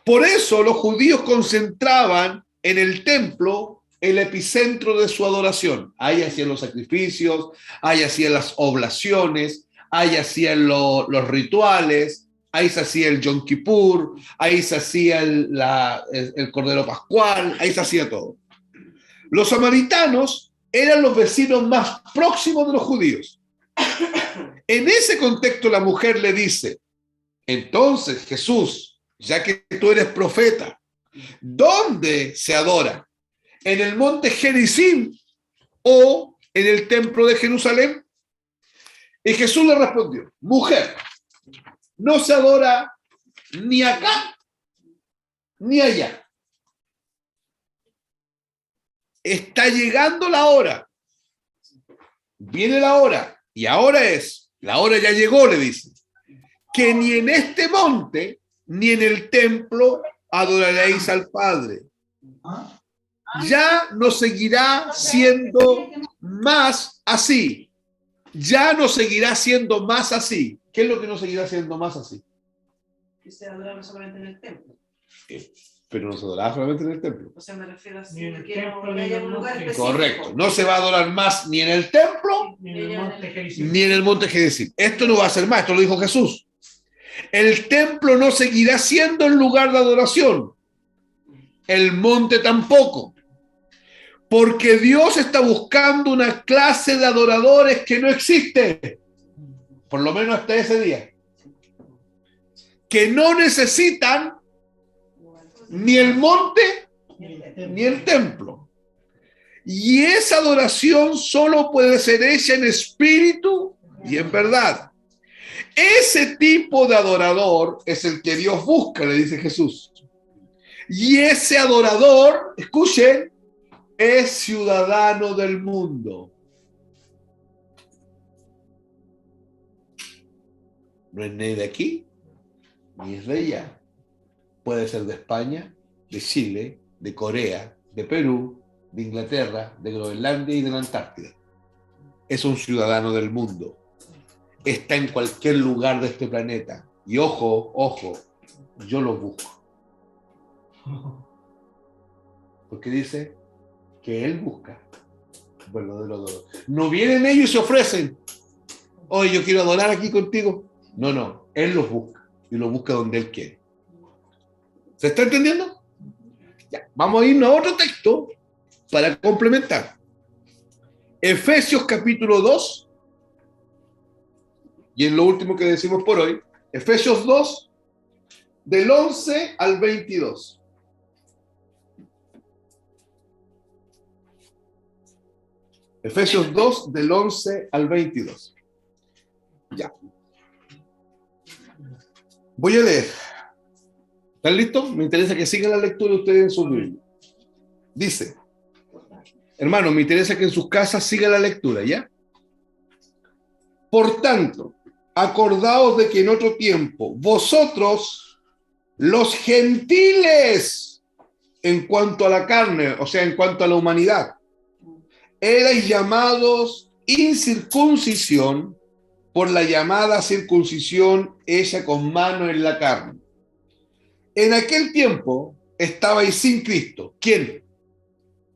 A: Por eso los judíos concentraban en el templo el epicentro de su adoración. Ahí hacían los sacrificios, ahí hacían las oblaciones, ahí hacían los rituales, ahí se hacía el Yom Kippur, ahí se hacía el Cordero Pascual, ahí se hacía todo. Los samaritanos eran los vecinos más próximos de los judíos. En ese contexto la mujer le dice, entonces Jesús, ya que tú eres profeta, ¿dónde se adora? ¿En el monte Gerizim o en el templo de Jerusalén? Y Jesús le respondió, mujer, no se adora ni acá ni allá. Está llegando la hora. Viene la hora. Y ahora es. La hora ya llegó, le dice. Que ni en este monte ni en el templo adoraréis al Padre. Ya no seguirá siendo más así. Ya no seguirá siendo más así. ¿Qué es lo que no seguirá siendo más así?
C: Que se adoraba solamente en el templo.
A: Pero no se adoraba solamente en el templo.
C: O sea, me refiero a
E: Ni en el
C: que
E: templo,
C: no
E: ni en
C: haya
E: el
C: un lugar
E: monte.
C: específico.
A: Correcto. No se va a adorar más ni en el templo
E: Ni en el monte Gerizim.
A: ni en el monte Gerizim. Esto no va a ser más, esto lo dijo Jesús. El templo no seguirá siendo el lugar de adoración. El monte tampoco. Porque Dios está buscando una clase de adoradores que no existe. Por lo menos hasta ese día. Que no necesitan ni el monte ni el templo. Y esa adoración solo puede ser hecha en espíritu y en verdad. Ese tipo de adorador es el que Dios busca, le dice Jesús. Y ese adorador, escuchen, es ciudadano del mundo. No es ni de aquí, ni es de allá. Puede ser de España, de Chile, de Corea, de Perú, de Inglaterra, de Groenlandia y de la Antártida. Es un ciudadano del mundo. Está en cualquier lugar de este planeta. Y ojo, yo lo busco. Porque dice que él busca verdadero adorador. No vienen ellos y se ofrecen. Oye, yo quiero adorar aquí contigo. No, él los busca. Y los busca donde él quiere. ¿Se está entendiendo? Ya, vamos a irnos a otro texto para complementar. Efesios capítulo 2. Y en lo último que decimos por hoy, Efesios 2, del 11 al 22. Efesios 2, del 11 al 22. Ya. Voy a leer. ¿Están listos? Me interesa que sigan la lectura ustedes en su Biblia. Dice, hermano, me interesa que en sus casas sigan la lectura, ¿ya? Por tanto, acordaos de que en otro tiempo, vosotros, los gentiles, en cuanto a la carne, o sea, en cuanto a la humanidad, erais llamados incircuncisión por la llamada circuncisión hecha con mano en la carne. En aquel tiempo estabais sin Cristo. ¿Quién?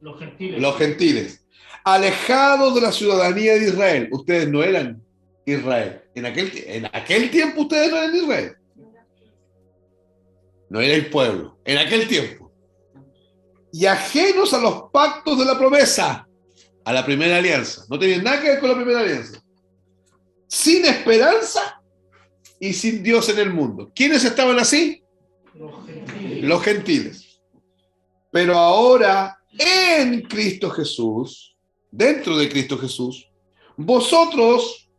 E: Los gentiles.
A: Los gentiles. Alejados de la ciudadanía de Israel. Ustedes no eran Israel. En aquel tiempo ustedes no eran Israel. No erais pueblo. En aquel tiempo. Y ajenos a los pactos de la promesa. a la primera alianza. No tenían nada que ver con la primera alianza. Sin esperanza y sin Dios en el mundo. ¿Quiénes estaban así? Los gentiles. Pero ahora, en Cristo Jesús, dentro de Cristo Jesús, vosotros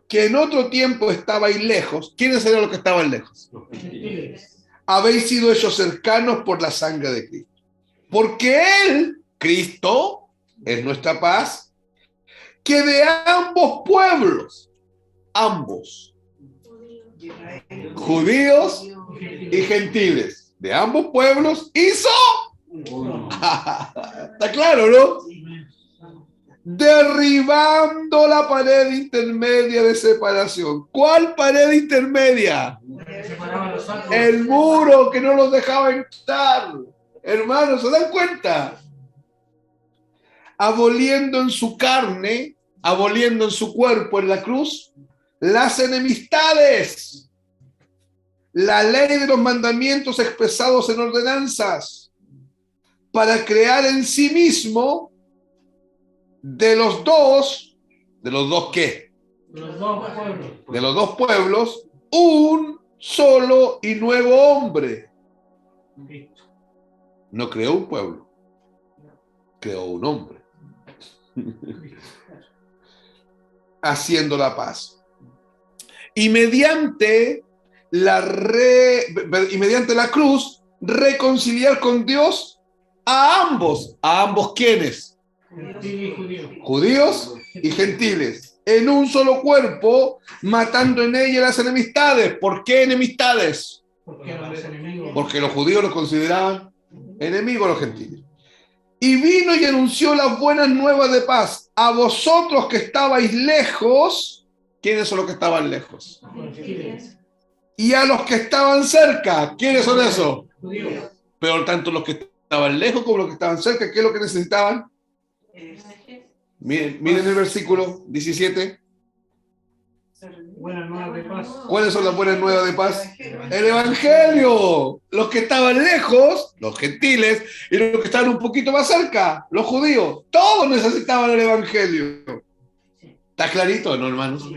A: que en otro tiempo estabais lejos, ¿quiénes eran los que estaban lejos? Habéis sido hechos cercanos por la sangre de Cristo. Porque Él, Cristo, es nuestra paz, que de ambos pueblos, ambos, judíos y gentiles, de ambos pueblos, hizo. Está claro, ¿no? Derribando la pared intermedia de separación. ¿Cuál pared intermedia? El muro que no los dejaba entrar. Hermanos, ¿se dan cuenta? Aboliendo en su carne, aboliendo en su cuerpo en la cruz, las enemistades, la ley de los mandamientos expresados en ordenanzas, para crear en sí mismo de los dos ¿qué? De los dos pueblos, un solo y nuevo hombre. No creó un pueblo, creó un hombre. Haciendo la paz. Y mediante la cruz, reconciliar con Dios a ambos. ¿A ambos quiénes? Judíos y gentiles. En un solo cuerpo, matando en ella las enemistades. ¿Por qué enemistades? Porque los judíos los consideraban enemigos a los gentiles. Y vino y anunció las buenas nuevas de paz a vosotros que estabais lejos. ¿Quiénes son los que estaban lejos? Y a los que estaban cerca. ¿Quiénes son esos?
E: Judíos.
A: Pero tanto los que estaban lejos como los que estaban cerca, ¿qué es lo que necesitaban? Miren el versículo 17.
E: Buenas nuevas de paz.
A: ¿Cuáles son las buenas nuevas de paz? El Evangelio. Los que estaban lejos, los gentiles, y los que estaban un poquito más cerca, los judíos. Todos necesitaban el Evangelio. ¿Está clarito, no, hermanos?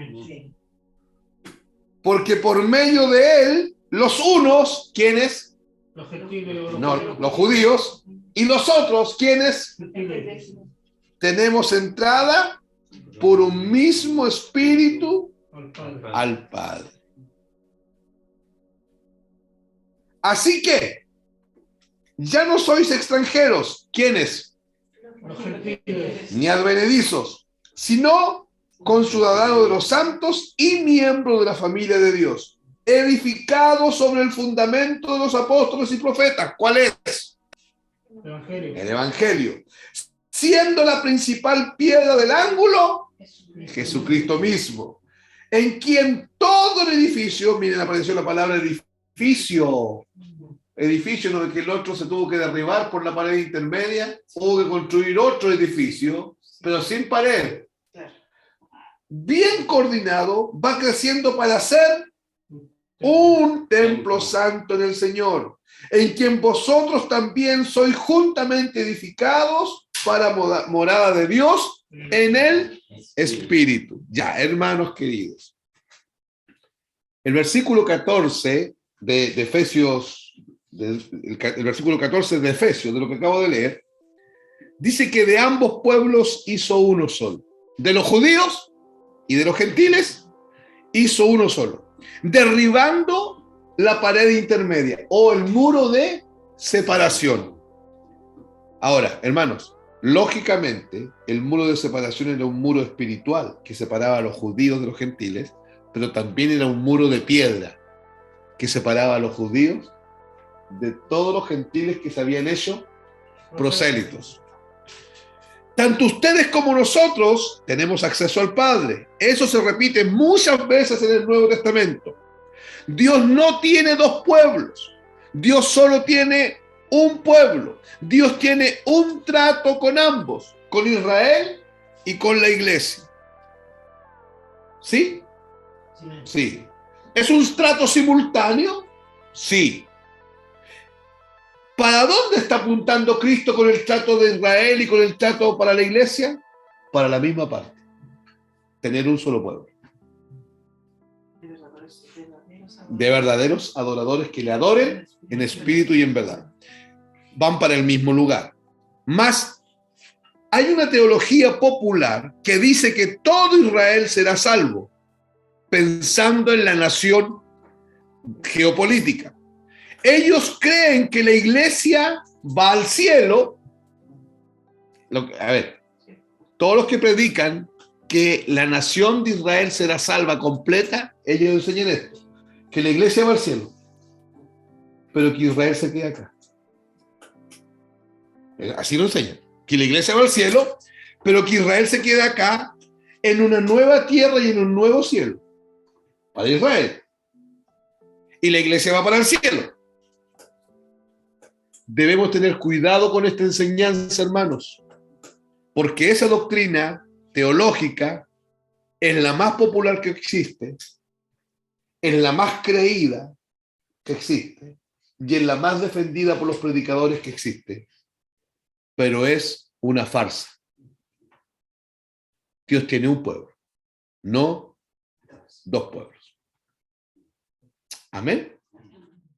A: Porque por medio de él, los unos, ¿quiénes?
E: Los gentiles.
A: No, los judíos. Y los otros, ¿quiénes? Tenemos entrada por un mismo espíritu al Padre. Así que ya no sois extranjeros, ¿quiénes?
E: Los gentiles.
A: Ni advenedizos, sino conciudadanos de los santos y miembros de la familia de Dios, edificados sobre el fundamento de los apóstoles y profetas. ¿Cuál es?
E: Evangelio.
A: El Evangelio. Siendo la principal piedra del ángulo, Jesucristo mismo, en quien todo el edificio, miren, apareció la palabra edificio, no de que el otro se tuvo que derribar por la pared intermedia, hubo que construir otro edificio, pero sin pared. Bien coordinado, va creciendo para ser un templo santo en el Señor, en quien vosotros también sois juntamente edificados para morada de Dios en el Espíritu. Ya, hermanos queridos. El versículo 14 de Efesios, el versículo 14 de Efesios, de lo que acabo de leer, dice que de ambos pueblos hizo uno solo. De los judíos y de los gentiles hizo uno solo, derribando la pared intermedia o el muro de separación. Ahora, hermanos, lógicamente el muro de separación era un muro espiritual que separaba a los judíos de los gentiles, pero también era un muro de piedra que separaba a los judíos de todos los gentiles que se habían hecho prosélitos. Tanto ustedes como nosotros tenemos acceso al Padre. Eso se repite muchas veces en el Nuevo Testamento. Dios no tiene dos pueblos. Dios solo tiene un pueblo. Dios tiene un trato con ambos, con Israel y con la iglesia. ¿Sí? Sí. ¿Es un trato simultáneo? Sí. ¿Para dónde está apuntando Cristo con el trato de Israel y con el trato para la iglesia? para la misma parte. Tener un solo pueblo. De verdaderos adoradores que le adoren en espíritu y en verdad. Van para el mismo lugar. Más, hay una teología popular que dice que todo Israel será salvo, pensando en la nación geopolítica. Ellos creen que la iglesia va al cielo. A ver, todos los que predican que la nación de Israel será salva completa, ellos enseñan esto, que la iglesia va al cielo, pero que Israel se queda acá. Así lo enseñan, que la iglesia va al cielo, pero que Israel se queda acá en una nueva tierra y en un nuevo cielo, para Israel. Y la iglesia va para el cielo. Debemos tener cuidado con esta enseñanza, hermanos, porque esa doctrina teológica es la más popular que existe, es la más creída que existe y es la más defendida por los predicadores que existe, pero es una farsa. Dios tiene un pueblo, no dos pueblos. Amén.